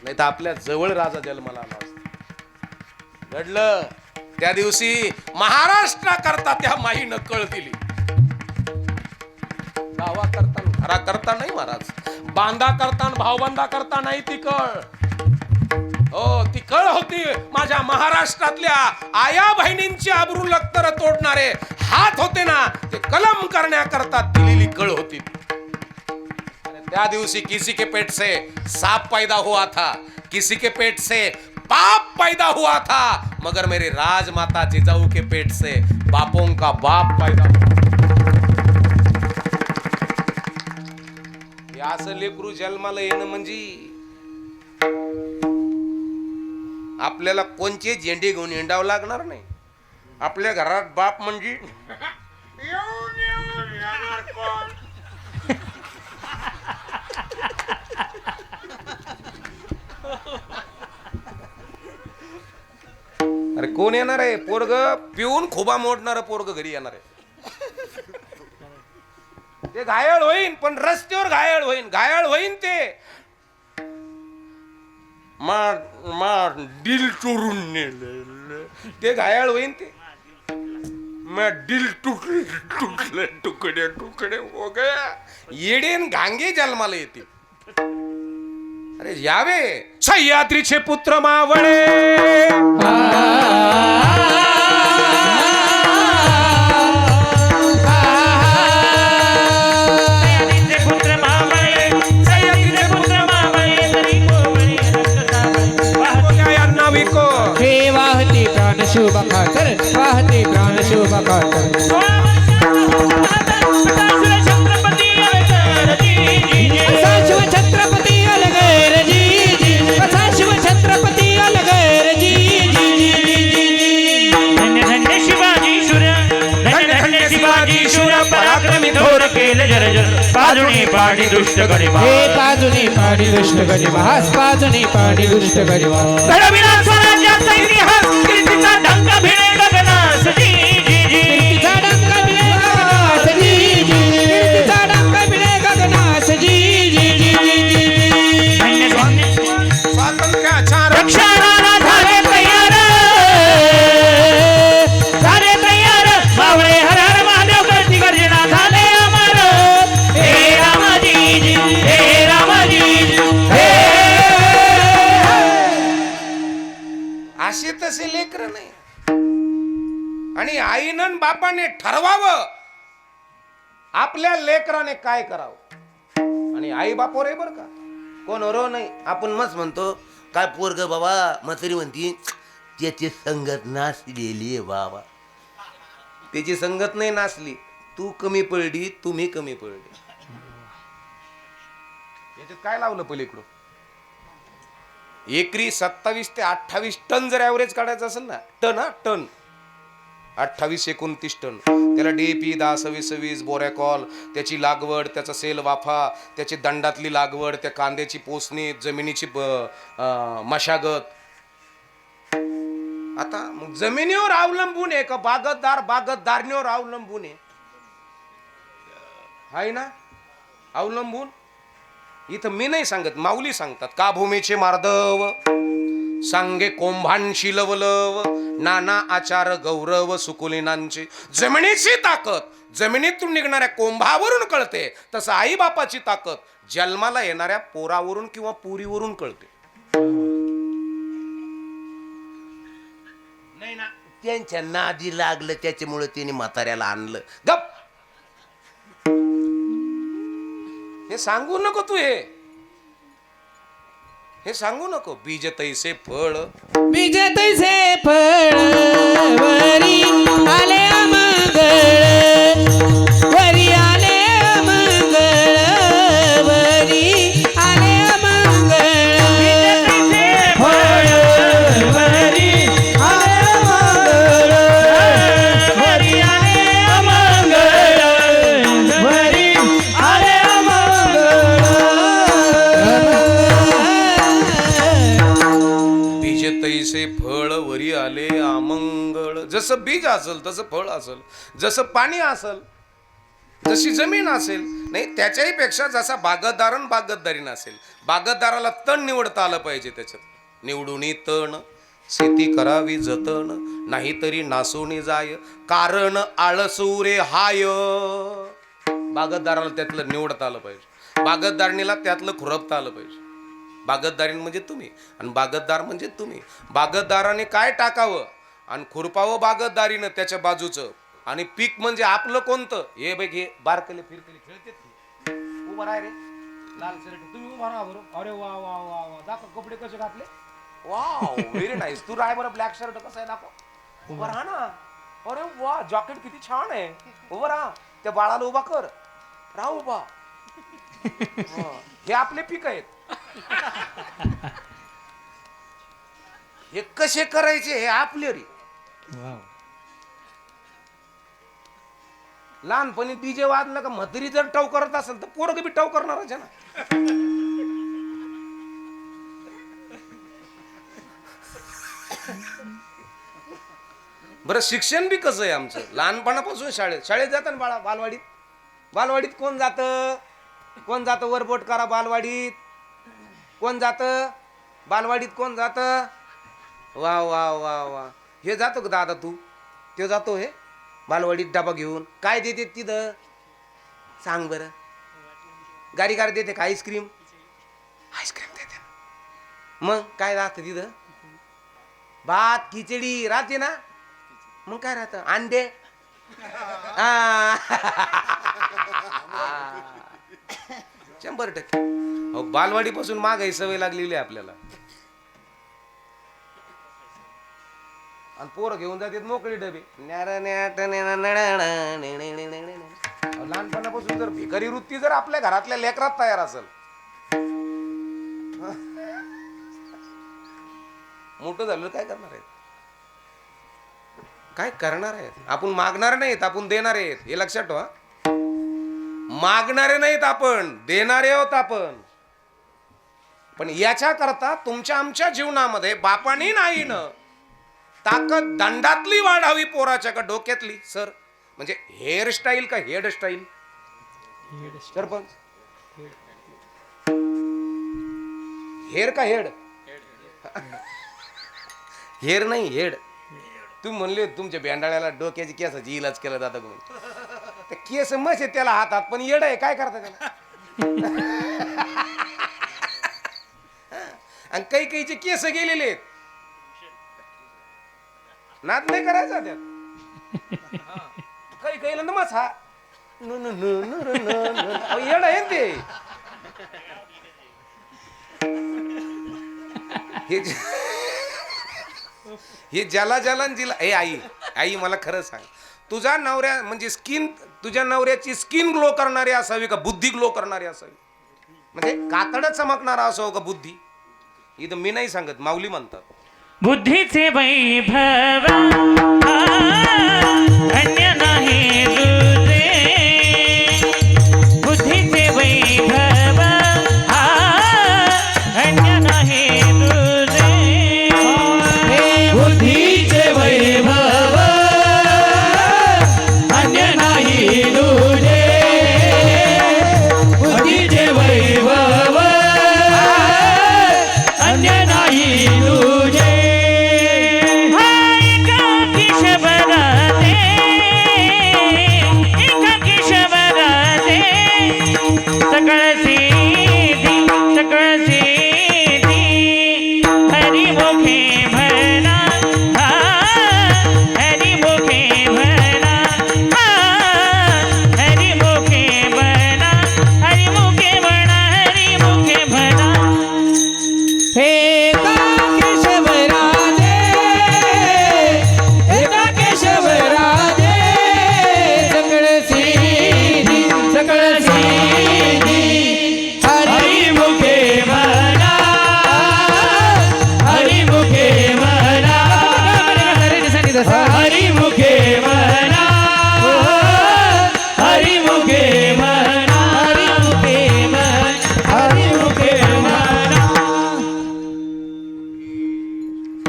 नाही तर आपल्या जवळ राजा जन्माला आला असता. घडलं त्या दिवशी महाराष्ट्राकरता त्या माईनं कळ दिली. गावा करता, घरा करता नाही महाराज, बांधा करता, भावबंधा करता नाही ती कळ. हो, ती कळ होती माझ्या महाराष्ट्रातल्या आया बहिणींची आबरू लक्तर तोडणारे हात होते ना, ते कलम करण्याकरता दिलेली कळ होती. त्या दिवशी किसी के पेट से सांप पैदा हुआ था, किसी के पेट से पाप पैदा हुआ था, मगर मेरी राजमाता जिजाऊ के पेट से बापों का बाप पैदा हुआ. असं लेकरू जन्माला येणं म्हणजे आपल्याला कोणचे झेंडे घेऊन हिंडावं लागणार नाही. आपल्या घरात बाप म्हणजे अरे कोण येणार आहे? पोरग पिऊन खोबा मोडणार पोरग घरी येणार आहे. ते घायल होईन, पण रस्त्यावर घायल होईन ते दिल चोरून नेलं ते घायल होईन ते दिल तुटले तुकडे तुकडे हो गया. येडेन घांगे जन्माला येतील. अरे यावे सह्याद्रीचे पुत्र मावळे हे वाहते प्राण शुभ खातर वाहते प्राण शुभ खातर असा शिव छत्रपती अलगैर जी जी असा शिव छत्रपती अलगैर जी जी जी धन्य धन्य शिवाजी शूर धन्य धन्य शिवाजी शूर पराक्रमी थोर केले जर्जर बाजूने पाडी दुष्ट गडी हे बाजूने पाडी दुष्ट गडी महास बाजूने पाडी दुष्ट गडी घडविला स्वराज्याचा इतिहास कीर्तीचा ढंका भिडे गगनास जी जी जी कीर्तीचा डंका बिळे गगनास जी जी कीर्तीचा डंका बिळे गगनास जी जी जी जी धन्य धन्य स्वातंत्र्याच्या रक्षणाला झाले तयार मावळे हर हर महादेव करती गर्जना झाले अमर हे रामाजी जी हे रामाजी हे असे तसे लेकर नाही. आणि आईनं बापाने ठरवावं आपल्या लेकराने काय करावं. आणि आई बापावर आहे बरं का, कोण रो नाही. आपण मस्त म्हणतो काय पोरग बाबा, म्हातारी म्हणती त्याची संगत नासलेली बाबा. त्याची संगत नाही नासली, तू कमी पडली, तुम्ही कमी पडली. याच्यात काय लावलं पलीकडं? एकरी 27 ते 28 टन जर ॲव्हरेज काढायचं असेल ना, टन हा टन 28-29 टन. त्याला DAP 10-26 बोरॅकॉल, त्याची लागवड, त्याचा सेल वाफा, त्याची दंडातली लागवड, त्या कांद्याची पोसणी, जमिनीची मशागत. आता मग जमिनीवर अवलंबून आहे का बागतदारनीवर अवलंबून आहे ना अवलंबून. इथं मी नाही सांगत, माऊली सांगतात. का भूमीचे मार्दव सांगे कोंभांशी लवलव, नाना आचार गौरव सुकुलिनांचे. जमिनीची ताकद जमिनीतून निघणाऱ्या कोंभावरून कळते, तसं आई बापाची ताकद जन्माला येणाऱ्या पोरावरून किंवा पुरीवरून कळते. नाही ना, त्यांच्या नादी लागलं त्याच्यामुळे त्यांनी म्हाताऱ्याला आणलं. गप, हे सांगू नको तू, हे सांगू नको. बीज तैसे फळ बीज तैसे फळ वरी आले मंगळ वरी आले मंगळ वरी आले मंगळ फळ वरी आले मंगळ वरी आले मंगळ वरी आले बीज तैसे फळ वरी आले आमंगळ. जसं बीज असेल तसं फळ असेल, जसं पाणी असेल, जशी जमीन असेल. नाही, त्याच्याही पेक्षा जसा बागतदारी नसेल. बागतदाराला तण निवडता आलं पाहिजे. त्याच्यात निवडून तण शेती करावी जतन, नाहीतरी नासून जाय कारण आळसूरे हाय. बागतदाराला त्यातलं निवडता आलं पाहिजे, बागतदारणीला त्यातलं खुरपता आलं पाहिजे. बागतदारी म्हणजे तुम्ही आणि बागतदार म्हणजे तुम्ही. बागतदाराने काय टाकावं आणि खुरपावं बागतदारीनं त्याच्या बाजूचं. आणि पीक म्हणजे आपलं कोणतं, हे बघ, हे बारकले फिरकले खेळते. उभा राह रे, लाल शर्ट, तुम्ही उभा राहा बरं. अरे वा वा वा वा, दाखव कपडे कसे घातले. Wow, very nice. तू राह बरं, ब्लॅक शर्ट कसा आहे दाखव. उभा राहा ना. अरे वा, जॉकेट किती छान आहे. उभा राहा, त्या बाळाला उभा कर. राहा उभा. हे आपले पीक आहेत. हे कसे करायचे हे आपले रे. लहानपणी डीजे वाजलं का म्हातारी जर टव करत असेल तर पोरग बी टव करणारच आहे ना. बरं शिक्षण बी कसं आहे आमचं लहानपणापासून शाळेत जातात बाळा. बालवाडीत कोण जातं वरबोट करा बालवाडीत. कोण जातं बालवाडीत कोण जातं. वा वा वा वा. हे जातो का दादा तू. ते जातो हे बालवाडीत डबा घेऊन. काय देते तिथं सांग बरं. गाडी देते का आईस्क्रीम देते. मग काय राहतं तिथं भात खिचडी राहते ना. मग काय राहतं अंडे. आ. 100% बालवाडीपासून मागाई सवय लागलेली आहे आपल्याला. आणि पोरं घेऊन जातात मोकळी डबे. लहानपणापासून जर भिकारी वृत्ती जर आपल्या घरातल्या लेकरात तयार असेल मोठं झालं काय करणार आहेत. काय करणार आहेत. आपण मागणार नाहीत आपण देणारे आहेत. हे लक्षात ठेवा. मागणारे नाहीत आपण देणारे आहोत आपण. पण याच्या करता तुमच्या आमच्या जीवनामध्ये बापानी नाही न ताकद दंडातली वाढावी पोराच्या का डोक्यातली. सर म्हणजे हेअरस्टाईल का हेडस्टाईल. सरपंच हेअर का हेड. हेअर नाही हेड. तुम्ही म्हणले तुमच्या बेंडाळ्याला डोक्याची केसाची इलाज केला जातं म्हणून. ते केस मस आहे त्याला हातात पण येड आहे काय करता त्याला. आणि काही काहीचे केस गेलेले आहेत. नाद नाही करायचा त्यात. काही काही मस हा येड आहे ते. हे ज्याला जिला ए आई मला खरं सांग. तुझ्या नवऱ्या म्हणजे तुझ्या नवऱ्याची स्किन ग्लो करणारी असावी का बुद्धी ग्लो करणारी असावी. म्हणजे कातड चमकणारा असावं का बुद्धी. इथं मी नाही सांगत माऊली म्हणतात. बुद्धीचे वैभव अन्य नाही तुझे. बुद्धीचे वैभव अन्य नाही तुझे. बुद्धीचे वैभव अन्य नाही तुझे. बुद्धीचे वैभव अन्य नाही तुझे.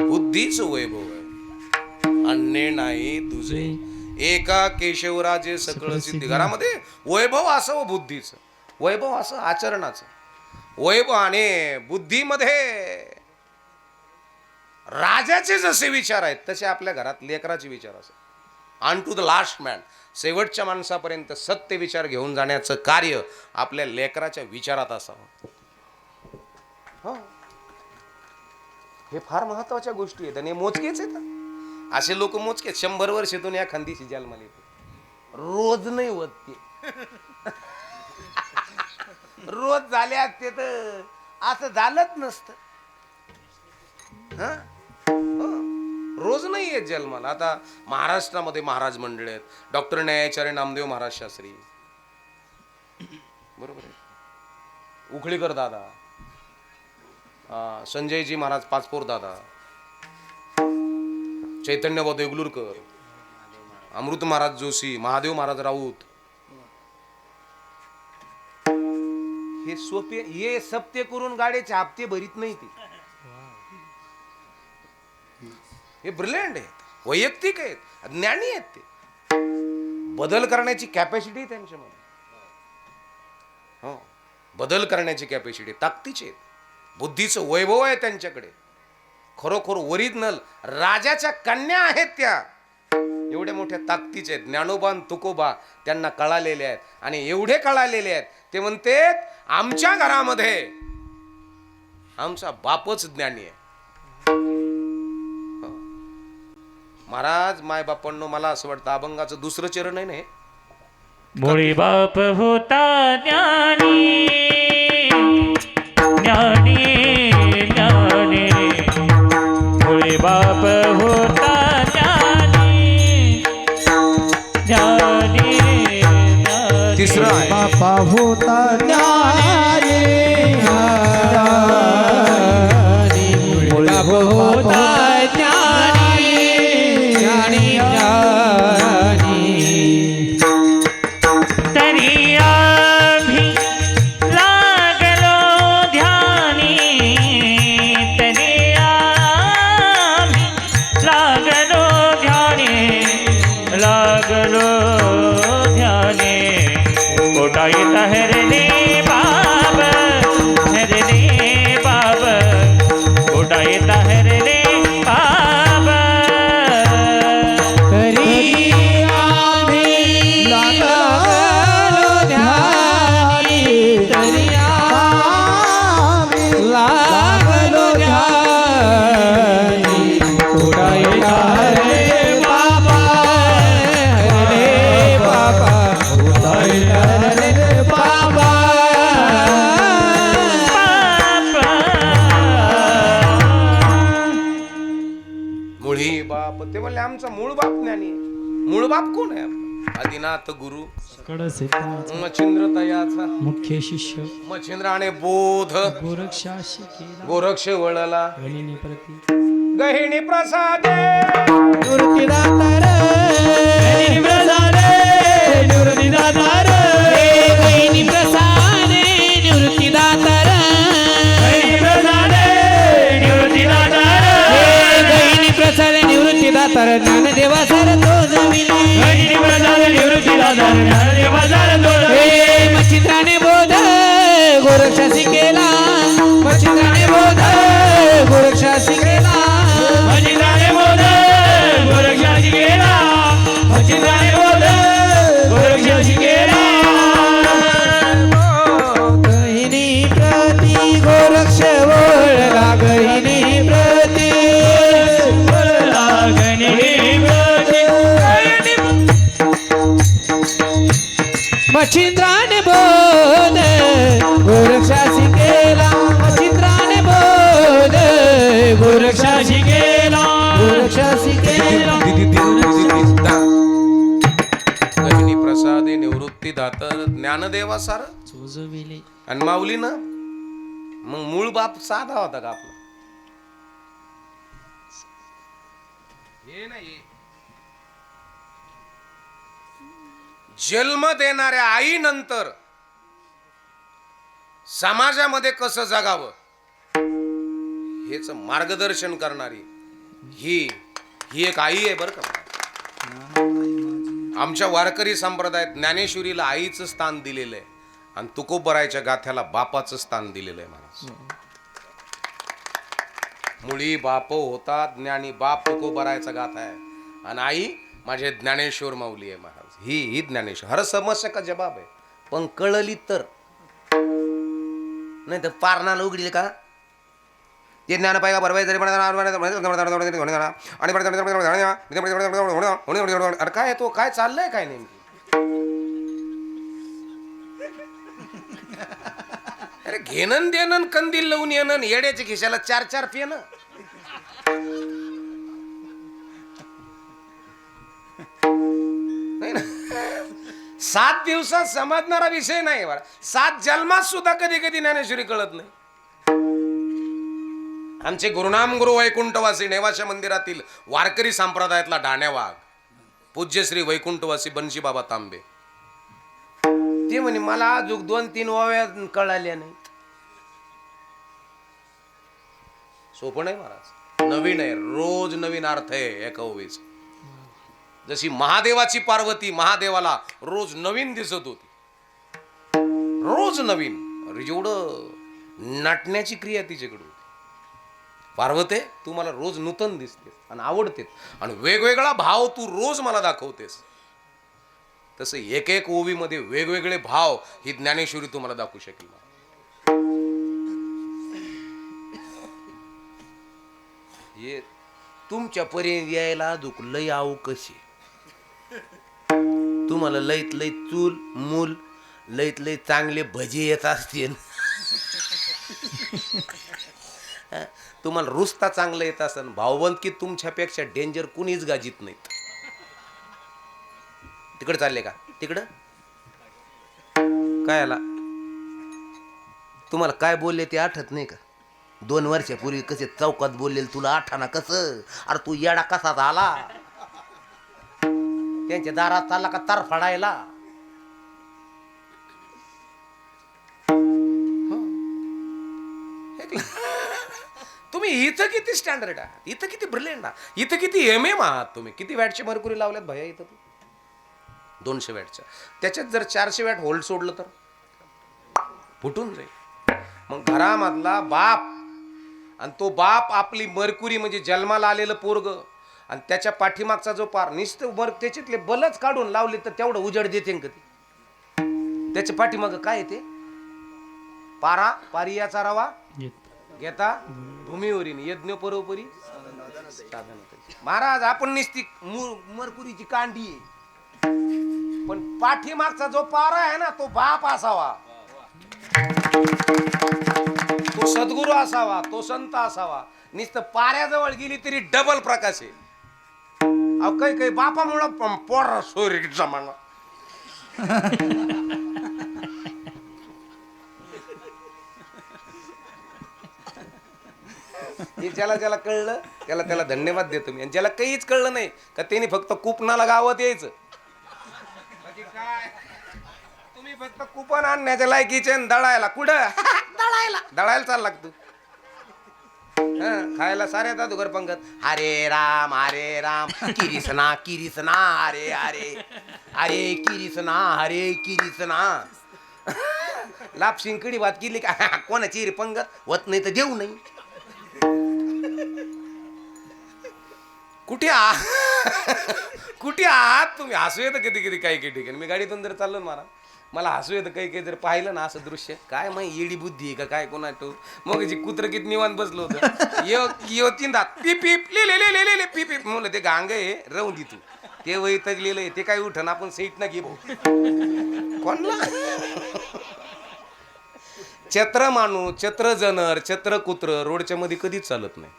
बुद्धीच वैभव आहे अन्य नाही तुझे. एका केशवराजे सकळ सिद्धी. घरामध्ये वैभव असावं बुद्धीचं. वैभव असं आचरणाचं वैभव. आणि बुद्धीमध्ये राजाचे जसे विचार आहेत तसे आपल्या घरात लेकराचे विचार असतात. अन टू द लास्ट मॅन शेवटच्या माणसापर्यंत सत्य विचार घेऊन जाण्याचं कार्य आपल्या लेकराच्या विचारात असावं. हो हे फार महत्वाच्या गोष्टी आहेत. आणि मोजकेच आहेत. असे लोक मोजके 100 वर्षातून या खांदीशी जन्माला येते. रोज नाही होत ते. रोज झाले असते तर असं झालंच नसतं. रोज नाही येत जन्माला. आता महाराष्ट्रामध्ये महाराज मंडळ आहेत. डॉक्टर न्यायाचार्य नामदेव महाराज शास्त्री बरोबर आहे. उखळीकर दादा, संजयजी महाराज पाचपोर दादा, चैतन्यबा देगलूरकर, अमृत महाराज जोशी, महादेव महाराज राऊत, हे सोपे हे सप्ते करून गाड्याचे हप्ते भरीत नाही ते. हे ब्रिलियंट आहेत, वैयक्तिक आहेत, ज्ञानी आहेत. ते बदल करण्याची कॅपॅसिटी त्यांच्यामध्ये. हो, बदल करण्याची कॅपॅसिटी, ताकदीची आहेत, बुद्धीचं वैभव आहे त्यांच्याकडे. खरोखर ओरिजिनल राजाच्या कन्या आहेत त्या. एवढ्या मोठ्या ताकदीचे आहेत. ज्ञानोबा आणि तुकोबा त्यांना कळालेले आहेत, आणि एवढे कळालेले आहेत ते म्हणते आमच्या घरामध्ये आमचा बापच ज्ञानी आहे. महाराज माय बापांनो, मला असं वाटतं अभंगाचं दुसरं चरण आहे ना हे. मुळी बाप होता ज्ञानी ज्ञानी ज्ञानी, मुळी बाप होता ज्ञानी ज्ञानी ज्ञानी. तिसरं आहे बापा होता ज्ञानी बाप होता ज्ञानी ज्ञानी ज्ञानी. तरी आम्ही लागलो ध्यानी, तरी आम्ही लागलो ध्यानी, लागलो ध्यानी. कोटाई तहरले बाब, हरले बाब, कोटाई तहरले बाब. तरी आम्ही लागलो ध्यानी, तरी आम्ही लागलो ध्यानी. कुडाई हरे बाबा, हरे बाबा, कुडाई हरे बाबा. मुळी बाप. ते म्हणले आमचा मूळ बाप ज्ञानी आहे. मूळ बाप कोण आहे आपला? आदिनाथ गुरु, मच्छिंद्र तयाचा मुख्य शिष्य मच्छिंद्राने बोध, गोरक्षाशी केला गोरक्ष वळला, गणिनी प्रती गहिणी प्रसादे निवृत्तीदातार, गणिनी प्रसादे निवृत्तीदातार, गणिनी प्रसादे निवृत्तीदातार, गहिनी प्रसादे निवृत्तीदातार, गणिनी प्रसादे निवृत्तीदातार. ज्ञानदेवा सर तो जमिनी, गहिनी प्रसादे निवृत्तीदातार, ज्ञानदेवा सर तो जमिनी. मच्छिंद्राने बोध गोरक्षाशी केला, मच्छिंद्राने बोध गोरक्षाशी केला. मच्छिंद्राने बोध गोरक्षाशी केला, मच्छिंद्राने बोध गोरक्षाशी केला. गहिनी प्रती गोरक्ष वळला, गहिनी प्रती बोलला गहिनी प्रती, मच्छिंद्राने बोध गोरक्षाशी केला, मच्छिंद्राने बोध गोरक्षाशी केला, गोरक्षाशी केला. गहिनी प्रसादे निवृत्ती दातर ज्ञानदेवा सार चोजविले आणि माऊली ना. मग मूळ बाप साधा होता का आपला? हे नाही. जन्म देणाऱ्या आईनंतर समाजामध्ये कसं जगावं हेच मार्गदर्शन करणारी ही एक आई आहे बरं का. आमच्या वारकरी संप्रदायात ज्ञानेश्वरीला आईचं स्थान दिलेलं आहे, आणि तुकोबरायच्या गाथ्याला बापाचं स्थान दिलेलं आहे महाराज. मुळी बाप होता ज्ञानी, बाप तुकोबरायचा गाथा आहे, आणि आई माझे ज्ञानेश्वर माऊली आहे महाराज. ही ज्ञानेश्वर. हर समस्या का जबाब आहे, पण कळली तर. नाही तर पारणाला उघडील का ते ज्ञान पाहिजे बरोबर तरी अरे काय तो काय चाललंय काय नेमकी. अरे घेणं देणं कंदील लावून येणं येड्याच्या खिशाला 4-4 पेन. नाही ना, 7 दिवसात समजणारा विषय नाही बरं. 7 जन्मात सुद्धा कधी कधी ज्ञानेश्वरी कळत नाही. आमचे गुरुनाम गुरु वैकुंठवासी नेवाशा मंदिरातील वारकरी संप्रदायातला ढाण्यावाग पूज्य श्री वैकुंठवासी बनशी बाबा तांबे, ते म्हणे मला अजून 2-3 ओव्या कळाल्या नाही. सोपं नाही महाराज, नवीन आहे, रोज नवीन अर्थ आहे एका ओवीचा. जशी महादेवाची पार्वती महादेवाला रोज नवीन दिसत होती, रोज नवीन, जेवढं नटण्याची क्रिया तिच्याकडे होती. पार्वते तू मला रोज नूतन दिसते आणि आवडते आणि वेगवेगळा भाव तू रोज मला दाखवतेस. तसं एक एक ओवीमध्ये वेगवेगळे भाव ही ज्ञानेश्वरी तुम्हाला दाखवू शकेल. हे तुमच्यापर्यंत यायला दुख लय आऊ कशी, तुम्हाला लईत लई चूल मूल लईत लई चांगले भजे येत असतील, तुम्हाला रुस्ता चांगलं येत असेल, भावबंद की तुमच्यापेक्षा डेंजर कुणीच गाजीत नाहीत. तिकडे चालले का? तिकडं काय आला? तुम्हाला काय बोलले ते आठवत नाही का? 2 वर्षापूर्वी कसे चौकात बोलले तुला आठाना कसं? अरे तू येडा कसा झाला? त्यांच्या दारात चालला का तरफडायला? तुम्ही इथं किती स्टँडर्ड आहात, इथं किती ब्रिलियंट आहात, इथं किती MM आहात तुम्ही. किती वॅटचे मरकुरी लावल्यात भैया इथं? 200 वॅटच्या. त्याच्यात जर 400 वॅट होल्ड सोडलं तर फुटून जाईल. मग घरामधला बाप आणि तो बाप आपली मरकुरी म्हणजे जन्माला आलेलं पोरग आणि त्याच्या पाठीमागचा जो पार नुसतं त्याच्यातले बलच काढून लावले तर तेवढं उजड देते कधी. त्याच्या पाठीमाग काय येते? पारा पारियाचा रवा घेता भूमीवरील यज्ञ परोपरी साधन. महाराज आपण निस्ती मरकुरीची कांडी आहे, पण पाठीमागचा जो पारा आहे ना तो बाप असावा, तो सद्गुरू असावा, तो संत असावा. नुसतं पाऱ्याजवळ गेली तरी डबल प्रकाश आहे. अहो काही काही बापामुळं पोर सोयरी जमाना. हे ज्याला ज्याला कळलं त्याला त्याला धन्यवाद देतो मी. आणि ज्याला काहीच कळलं नाही का त्यांनी फक्त कुपनाला गावात यायचं. काय तुम्ही फक्त कुपन आणण्याच्या लायकीचे दळायला कुठं दळायला चाल लागतो. खायला साऱ्या जादूगर पंगत हरे राम किरिसना किरिसना हरे हरे हरे किरिसना हरे किरिसना. लाप शिंकडी भात केली का कोणाची रे पंगत होत नाही तर देऊ नाही. कुठे आहात तुम्ही? हसू येतं कधी कधी काही काही ठिकाणी. मी गाडीतून जर चाललो ना मला हसू येतं काही काही जर पाहिलं ना असं दृश्य. काय मग येडी बुद्धी आहे का काय कोणाटो? मग जी कुत्र किती निवांत बसलो होतं यो चिंदा पी पीप ले पी पीप म्हणलं ते गांग आहे राहू दे तू. ते वय तगलेलं आहे ते काय उठन आपण सीट ना घे भाऊ. कोणला छत्र माणूस छत्र जनर छत्र कुत्र रोडच्या मध्ये कधीच चालत नाही.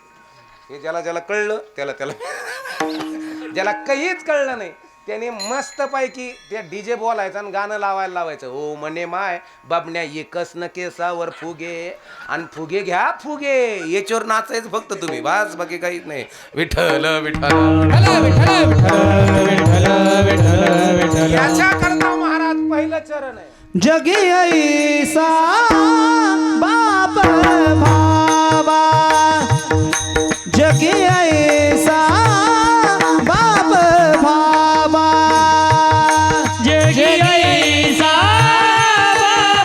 हे ज्याला ज्याला कळलं त्याला त्याला ज्याला काहीच कळलं नाही त्याने मस्त पैकी त्या डीजे बोलायचं आणि गाणं लावायचं. ओ म्हणे माय बाबण्या एकच न केसावर फुगे आणि फुगे घ्या फुगे याच्यावर नाचायचं फक्त तुम्ही बस बाकी काहीच नाही. विठ्ठल विठ्ठल याच्या करता महाराज पहिलं चरण आहे. जगी ऐसा बाप भावा जगी ऐसा बाप भावा जगी ऐसा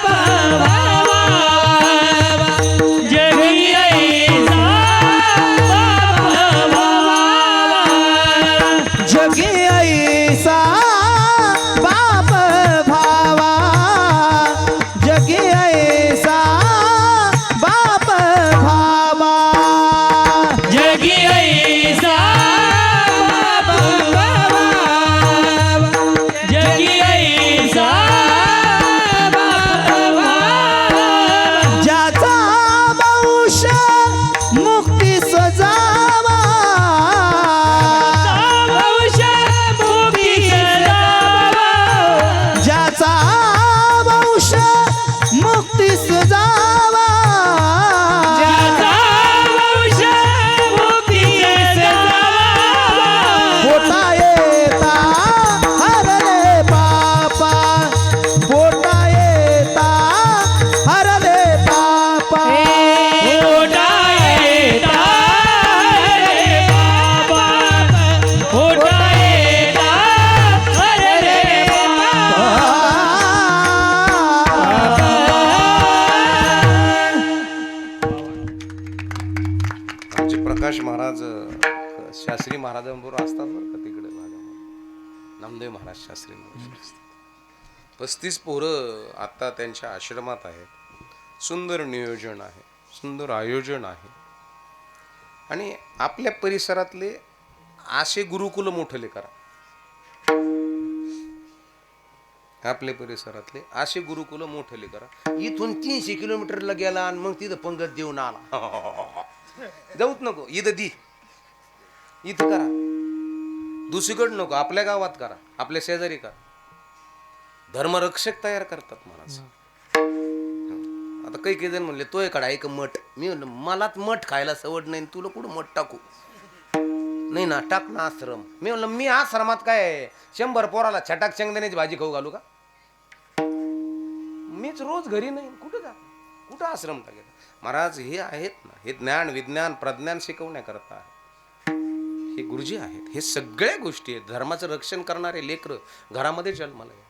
बाप भावा जगी ऐसा बाप भावा जगी ऐसा बाप भावा जगी ऐसा बाप भावा जगी ऐसा नामदेव महाराज शास्त्री 35 पोरं आता त्यांच्या आश्रमात आहेत. सुंदर नियोजन आहे, सुंदर आयोजन आहे. आणि आपल्या परिसरातले असे गुरुकुल मोठले करा. आपल्या परिसरातले असे गुरुकुल मोठले करा. इथून 300 किलोमीटरला गेला आणि मग तिथं पंगत देऊन आला. जाऊच नको, इथं इथं करा. दुसरीकडे नको, आपल्या गावात करा, आपल्या शेजारी करा. धर्मरक्षक तयार करतात महाराज. आता काही जण म्हणले तोय कडा एक मठ. मी म्हणलं मलाच मठ खायला सवड नाही, तुला कुठं मठ टाकू? नाही ना, टाक ना आश्रम. मी म्हणलं मी आश्रमात काय 100 पोराला छटाक शेंगदाण्याची भाजी खाऊ घालू का? मीच रोज घरी नाही, कुठं जा, कुठं आश्रम टाकेल? महाराज हे आहेत ना, हे ज्ञान विज्ञान प्रज्ञान शिकवण्याकरता आहे. हे गुरुजी आहेत. हे सगळ्या गोष्टी आहेत. धर्माचं रक्षण करणारे लेकरं घरामध्ये जन्माला आहे.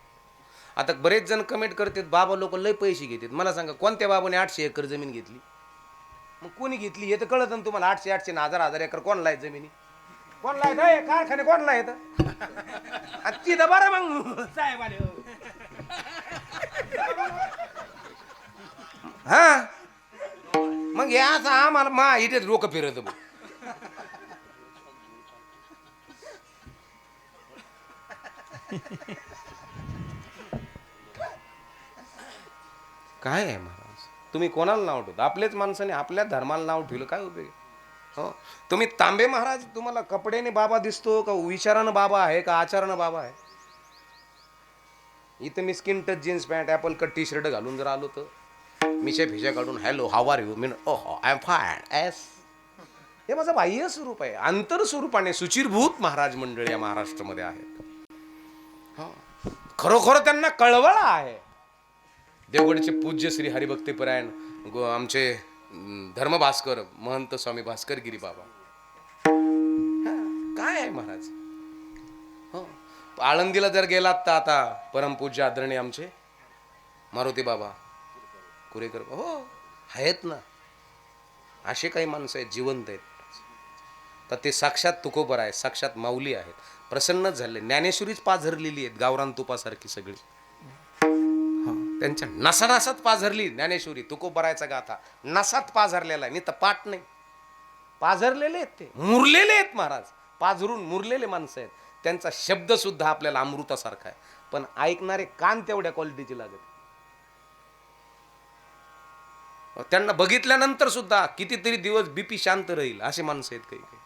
आता बरेच जण कमेंट करतात बाबा लोक लय पैसे घेतात. मला सांगा कोणत्या बाबाने 800 एकर जमीन घेतली? मग कोणी घेतली हे तर कळत ना तुम्हाला. 800 ना 1000 एकर कोणला आहेत जमिनी? कोणला आहेत कारखाने? कोणला आहेत? तिथं बरं मग साहेब आले. हा मग हे असं आम्हाला मा इथे डोकं फिरत. काय आहे महाराज, तुम्ही कोणाला नाव ठेवता? आपल्याच माणसाने आपल्या धर्माला नाव ठेवलं काय उपयोग? हो, तुम्ही तांबे महाराज तुम्हाला कपड्याने बाबा दिसतो का विचारानं बाबा आहे का आचारानं बाबा आहे? इथं मी skin touch jeans pant apple cut T shirt घालून जर आलो तर मिशा भिशा काढून हॅलो हाऊ आर यू, मी ओहो आय एम फाईन एस. हे माझं बाह्य स्वरूप आहे. आंतर स्वरूपाने सुचिरभूत महाराज मंडळी या महाराष्ट्रामध्ये आहेत. हो, खरोखर त्यांना कळवळा आहे. देवगडचे पूज्य श्री हरिभक्तीपरायण आमचे धर्मभास्कर महंत स्वामी भास्करगिरी बाबा. काय आहे महाराज? हो, आळंदीला जर गेलात तर आता परमपूज्य आदरणीय आमचे मारुती बाबा कुरेकर हो आहेत ना. असे काही माणसं आहेत जिवंत आहेत. तर ते साक्षात तुकोबर आहे, साक्षात माऊली आहेत. प्रसन्नच झाले. ज्ञानेश्वरीच पाझरलेली आहेत गावरान तुपासारखी सगळी. त्यांच्या नसानसात पाझरली ज्ञानेश्वरी. तुकोबरायचा गाथा नसात पाझरलेला आहे. नाही तर पाठ नाही, पाझरलेले आहेत ते, मुरलेले आहेत महाराज. पाझरून मुरलेले माणसं आहेत. त्यांचा शब्द सुद्धा आपल्याला अमृतासारखा आहे. पण ऐकणारे कान तेवढ्या क्वालिटीचे लागत. त्यांना बघितल्यानंतर सुद्धा कितीतरी दिवस बीपी शांत राहील असे माणसं आहेत काही काही.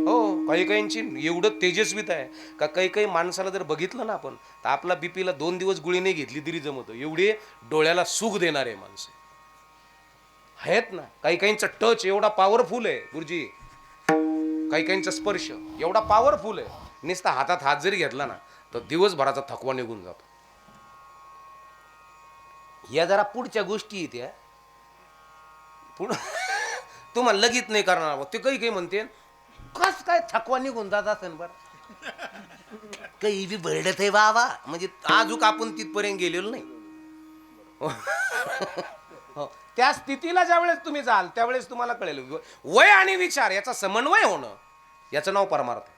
हो, काही काहींची एवढं तेजस्वीत आहे का काही काही माणसाला जर बघितलं ना आपण तर आपला बीपीला 2 दिवस गुळी नाही घेतली तरी जमत. एवढे डोळ्याला सुख देणारे माणसं आहेत ना. काही काहींचा टच एवढा पॉवरफुल आहे गुरुजी. काही काहींचा स्पर्श एवढा पॉवरफुल आहे. नुसता हातात हात जरी घेतला ना तर दिवसभराचा थकवा निघून जातो. या जरा पुढच्या गोष्टी येत्या पुढं तुम्हाला लगेच नाही करणार. ते काही काही म्हणते कस काय थकवा निघून जात असेल बरं. काही बी बरडत आहे बाबा. म्हणजे आजूक आपण तिथपर्यंत गेलेलो नाही. हो, त्या स्थितीला ज्यावेळेस तुम्ही जाल त्यावेळेस तुम्हाला कळेल वय आणि विचार याचा समन्वय होणं याचं नाव परमार्थ.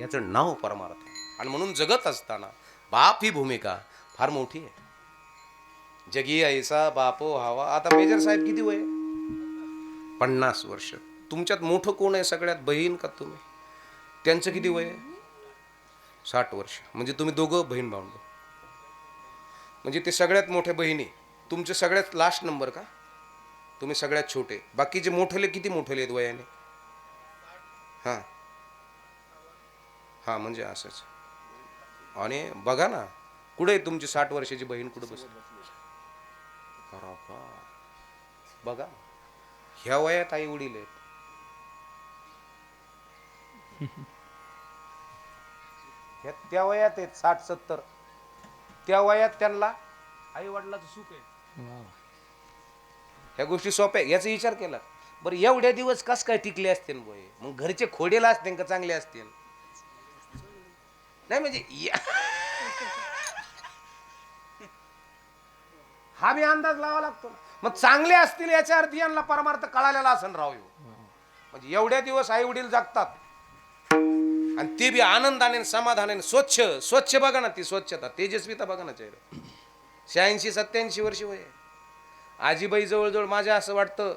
याचं नाव परमार्थ. आणि म्हणून जगत असताना बाप ही भूमिका फार मोठी आहे. जगी ऐसा बापो हवा. आता मेजर साहेब किती वय? 50 वर्ष. तुमच्यात मोठं कोण आहे सगळ्यात? बहीण का तुम्ही? त्यांचं किती वय आहे? 60 वर्ष. म्हणजे तुम्ही दोघं बहीण भावंड. म्हणजे ते सगळ्यात मोठ्या बहिणी. तुमचे सगळ्यात लास्ट नंबर का? तुम्ही सगळ्यात छोटे. बाकीचे मोठले किती मोठले आहेत वयाने? हां हां, म्हणजे असंच. आणि बघा ना कुठे तुमची 60 वर्षाची बहीण कुठं बसली? बघा ह्या वयात आई वडील आहेत. त्या वयात आहेत 60-70. त्या वयात त्यांना आई वडिलाचं सुख आहे. ह्या गोष्टी सोप्या. याचा विचार केला बरं एवढ्या दिवस कस काय टिकले असतील बोय? मग घरचे खोडेला असतील का चांगले असतील? नाही म्हणजे हा बी अंदाज लावा लागतो. मग चांगले असतील याच्या अर्थी यांना परमार्थ कळालेला असेल राव. म्हणजे एवढ्या दिवस आई वडील जगतात आणि ते बी आनंदाने समाधानाने स्वच्छ स्वच्छ बघा ना, ती स्वच्छता तेजस्विता बघा ना चेहरा. 86-87 वर्ष वय आहे. आजीबाई जवळजवळ माझ्या असं वाटतं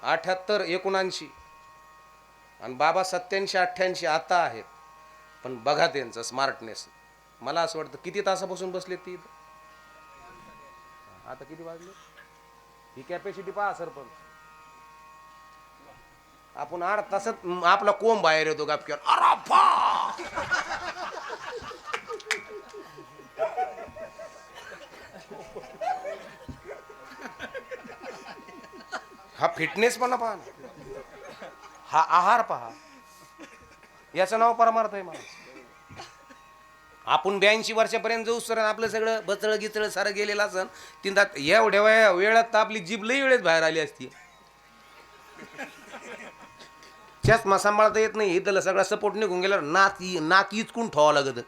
78-79 आणि बाबा 87-88 आता आहेत. पण बघा त्यांचं स्मार्टनेस. मला असं वाटतं किती तासापासून बसले ती इथं? आता किती वाजले? ही कॅपॅसिटी पहा सरपंच. आपण 8 तासात आपला कोंब बाहेर येतो गापक्यावर. अरे बा! हा फिटनेस पण पहा ना, हा आहार पहा, याचं नाव परमार्थ आहे मला. आपण 82 वर्षापर्यंत जाऊ सर आपलं सगळं बचळ गिचळ सारं गेलेलं असन. तिंदात एवढ्या वेळात तर आपली जीभ लई वेळेत बाहेर आली असती. चष्मा सांभाळता येत नाही, इथलं सगळा सपोर्ट निघून गेला, नाक इचकून ठेवावं लागत.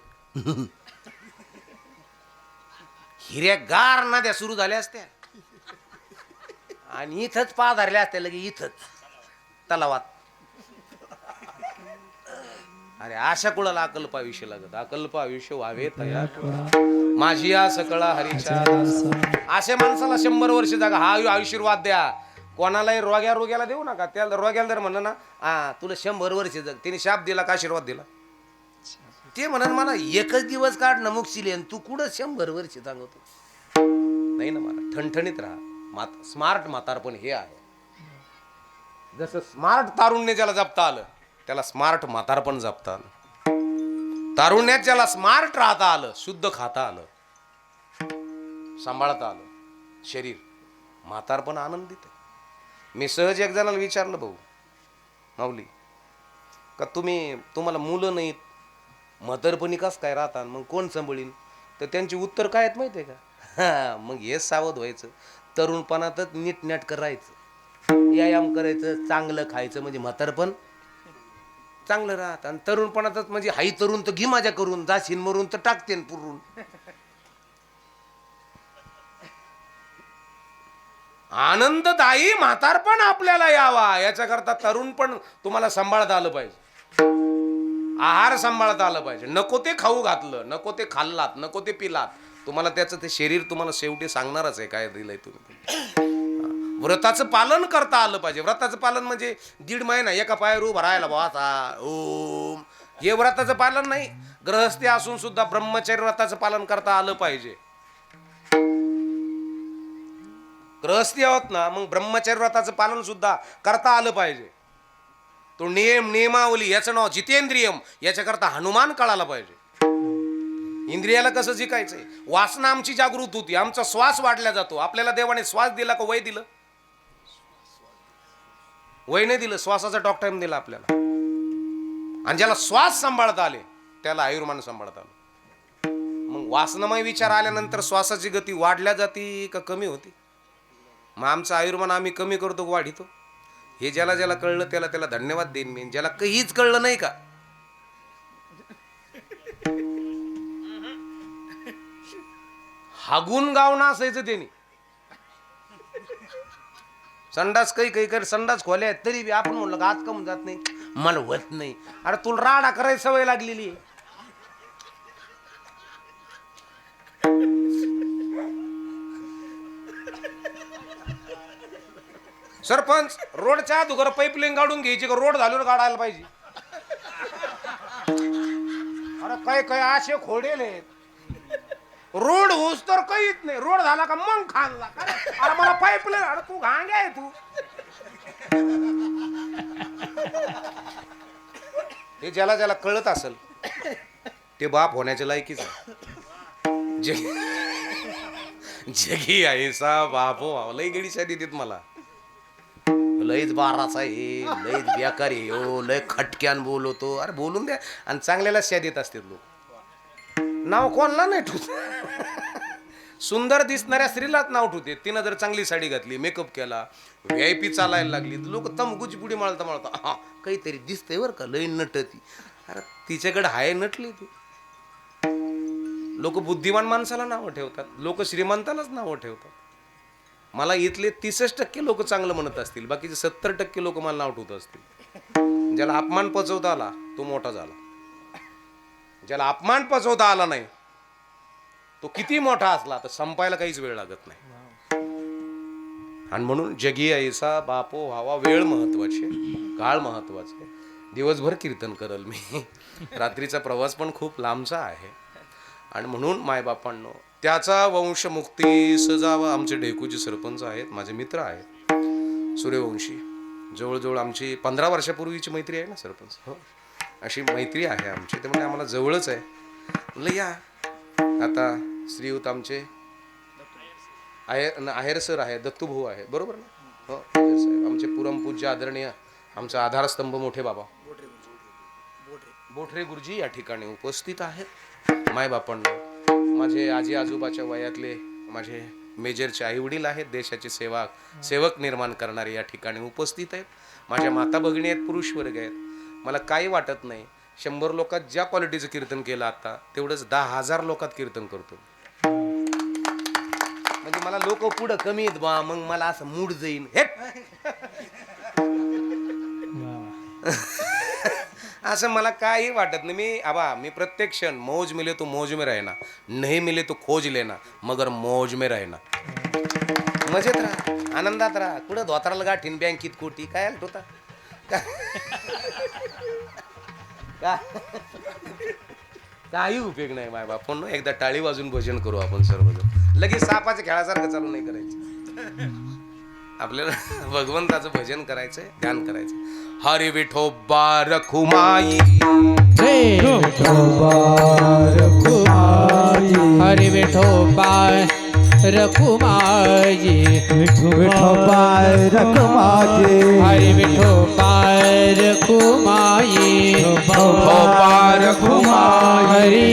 हिऱ्यागार नद्या सुरू झाल्या असत्या आणि इथंच पा धरल्या असत्या लगे इथंच तलावात. अरे अशा कुणाला अकल्प आयुष्य लागत. अकल्प आयुष्य व्हावे तयार माझी या सकळा हरीच्या. अशा माणसाला 100 वर्ष जागा. हा आयुष्यवाद द्या. कोणालाही रोग्याला देऊ नका. त्याला रोग्याला जर म्हणलं ना तुला 100 वर्ष जग, तिने शाप दिला का आशीर्वाद दिला? ते म्हणून मला एकच दिवस काढ न मुक्षिले, तू कुठं 100 वर्ष सांगतो? नाही ना, मला ठणठणीत राहा. स्मार्ट म्हातारपण हे आहे. जसं स्मार्ट तारुण्य ज्याला जपता आलं त्याला स्मार्ट म्हातारपण जपता आलं. तारुण्यात ज्याला स्मार्ट राहता आलं, शुद्ध खाता आलं, सांभाळता आलं शरीर, म्हातारपण आनंदित आहे. मी सहज एक जणाला विचारलं, भाऊ माऊली का तुम्हाला मुलं नाहीत, म्हातारपणी कस काय राहता, मग कोण सांभाळीन? तर त्यांची उत्तर काय आहेत माहिती आहे का? मग हेच सावध व्हायचं, तरुणपणातच नीटनेटकं राहायचं, व्यायाम करायचं, चांगलं खायचं, म्हणजे म्हातारपण चांगलं राहत. आणि तरुणपणातच म्हणजे हाई तरुण तर घी माझ्या करून, जाशीन मरून तर टाकतेन पुरून. आनंददायी म्हातारपण आपल्याला यावा याच्याकरता तरुणपण तुम्हाला सांभाळता आलं पाहिजे. आहार सांभाळता आलं पाहिजे. नको ते खाऊ घातलं, नको ते खाल्लात, नको ते पिलात, तुम्हाला त्याचं ते शरीर तुम्हाला शेवटी सांगणारच आहे काय दिलंय तुम्ही. व्रताचं पालन करता आलं पाहिजे. व्रताचं पालन म्हणजे 1.5 महिना एका पायावर उभा राहायला भावाचा ओम, हे व्रताचं पालन नाही. गृहस्थी असून सुद्धा ब्रह्मचर्य व्रताचं पालन करता आलं पाहिजे. गृहस्थी आहोत ना, मग ब्रह्मचर्य व्रताचं पालन सुद्धा करता आलं पाहिजे. तो नियमावली याचं नाव जितेंद्रियम. याच्याकरता हनुमान कळाला पाहिजे. इंद्रियाला कसं जिकायचंय? वासना आमची जागृत होती, आमचा श्वास वाढला जातो. आपल्याला देवाने श्वास दिला का वय दिलं? वय नाही दिलं, श्वासाचा टॉक टाइम दिला आपल्याला. आणि ज्याला श्वास सांभाळता आले त्याला आयुर्मान सांभाळता आलं. मग वासनामय विचार आल्यानंतर श्वासाची गती वाढल्या जाती का कमी होती? मग आमचं आयुर्मान आम्ही कमी करतो का वाढितो? हे ज्याला ज्याला कळलं त्याला धन्यवाद देईन मी. ज्याला काहीच कळलं नाही का, हागून गाव ना असायचं त्यांनी. संडास काही कर, संडास खोल्या आहेत तरी बी आपण म्हणलं का आज कमून जात नाही, मला होत नाही. अरे तुला राडा करायची सवय लागलेली आहे. सरपंच रोडच्या दुगर पाईपलाईन काढून घ्यायची का रोड झाल्यावर काढायला पाहिजे? अरे काय काय असे खोडेल आहेत. रोड होस तर काहीच नाही, रोड झाला का मग खानला. अरे मला पाईपलाईन, अरे तू घांगे आहे तू. हे ज्याला ज्याला कळत असेल ते बाप होण्याच्या लायकीच आहे. जगी ऐसा बाप हो. लई गेडी शादी देत मला. लईच बाराचा आहे, लईच बेकार आहे, हो लय खटक्यान बोलवतो. अरे बोलून द्या. आणि चांगल्याला शाद देत असते लोक. नाव कोणला नाही ठेवत. सुंदर दिसणाऱ्या स्त्रीलाच नाव ठेवते. तिनं जर चांगली साडी घातली, मेकअप केला, VIP चालायला लागली, लोक तमगुची पुढे मळता हा काहीतरी दिसतंय बरं का, लई नटती. अरे तिच्याकडे हाय नटली ती. लोक बुद्धिमान माणसाला नावं ठेवतात, लोक श्रीमंतालाच नावं ठेवतात. मला इथले 30% लोक चांगलं म्हणत असतील, बाकीचे 70% लोक मला नाव ठेवत असतील. ज्याला अपमान पचवता आला तो मोठा झाला. ज्याला अपमान पचवता आला नाही तो किती मोठा असला तर संपायला काहीच वेळ लागत नाही. आणि म्हणून जगी ऐसा बापो व्हावा. वेळ महत्वाची, काळ महत्वाचा. दिवसभर कीर्तन करल मी, रात्रीचा प्रवास पण खूप लांबचा आहे. आणि म्हणून मायबापांनो त्याचा वंशमुक्ती सजावा. आमचे ढेकूचे सरपंच आहेत, माझे मित्र आहेत सूर्यवंशी. जवळजवळ आमची 15 वर्षापूर्वीची मैत्री आहे ना सरपंच. हो, अशी मैत्री आहे आमची. ते म्हणजे आम्हाला जवळच आहे. म्हणलं या आता श्रीयुत आमचे आहेर सर आहे, दत्तूभाऊ आहे, बरोबर ना. हो आहेर साहेब आमचे पूज्य आदरणीय आमचा आधारस्तंभ मोठे बाबा बोठरे गुरुजी या ठिकाणी उपस्थित आहेत. मायबापांना माझे आजी आजोबाच्या वयातले माझे मेजरचे आई वडील आहेत, देशाचे सेवक निर्माण करणारे या ठिकाणी उपस्थित आहेत. माझ्या माता भगिनी आहेत, पुरुष वर्ग आहेत. मला काही वाटत नाही 100 लोकात ज्या क्वालिटीचं कीर्तन केलं आता तेवढंच 10,000 लोकात कीर्तन करतो. म्हणजे मला लोक पुढं कमी आहेत बा, मग मला असं मूड जाईन. हे असं मला काही वाटत नाही. मी प्रत्येक क्षण मौज मिले तो मौज में रहना, नहीं मिले तो खोज लेना, मगर मौज में रहना. मजेत राहा, आनंदात राहा. कुठं धोत्राला गाठीन बँकेत कोटी काय होता काही उपयोग नाही. माय बापून एकदा टाळी वाजून भजन करू आपण सर्वजण. लगेच सापाच्या खेळासारखं चालू नाही करायचं. आपल्याला भगवंताचं भजन करायचंय, ध्यान करायचं. हरी विठोबा रखुमाई, जय हरी विठोबा रखुमाई, विठोबा रखुमाई, हरी विठोबा रखुमाई, विठोबा रखुमाई.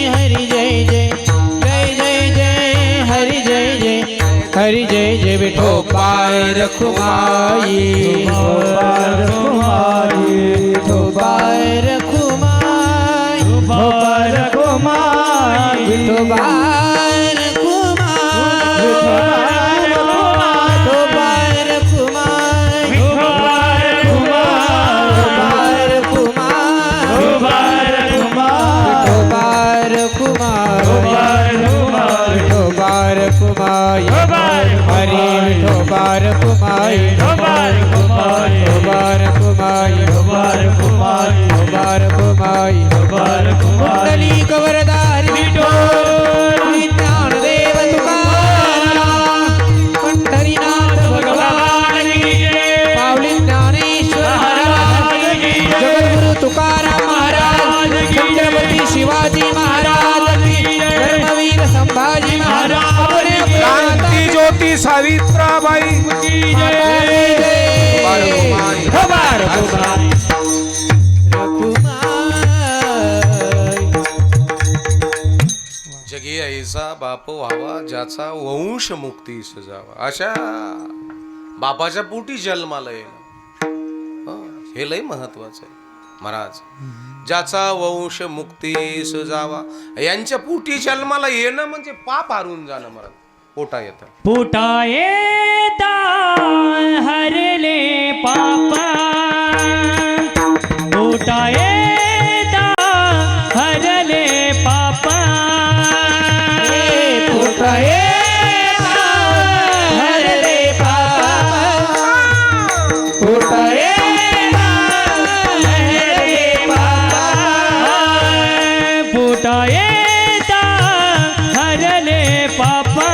हरी जय जय जय जय जय हरी जय जय हरी जय जय विठोबा रखुमाई, विठोबा रखुमाई, विठोबा रखुमाई, विठोबा रखुमाई, विठोबा हरे विठोबा रखुमाई, विठोबा रखुमाई, कुंडली कवरदारी विठोबा, ज्ञानदेव तुकाराम, पंढरीनाथ भगवान पावली ज्ञानेश्वर महाराज, जगद्गुरु तुकाराम महाराज, छत्रपती शिवाजी महाराज, धर्मवीर संभाजी महाराज, क्रांती ज्योती सावित्राबाई की जय. जगी ऐसा बाप व्हावा ज्याचा वंश मुक्ती सजावा. अशा बापाच्या पोटी जन्माला येणं हे लय महत्वाचं आहे महाराज. ज्याचा वंश मुक्ती सजावा, यांच्या पोटी जन्माला येणं म्हणजे पाप हारून जाणं महाराज. पोटा येतं पोटा येता हरले पापा, पोटा येता हरले पापा, पोटा येता हरले पापा, पोटा येता हरले पापा, पोटा येता हरले पापा,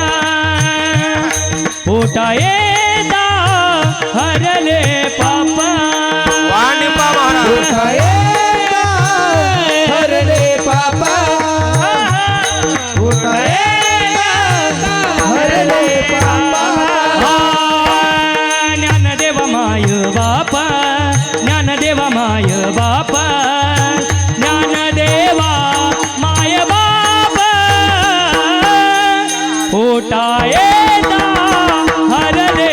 पोटा येता हरले पापा. वाणी पा महाराज. पोटा येता हरले पापा, पोटा येता हरले पापा. ज्ञानदेव माय बापा, ज्ञानदेवा माय बापा, ज्ञानदेवा माय बापा, पोटा येता हरले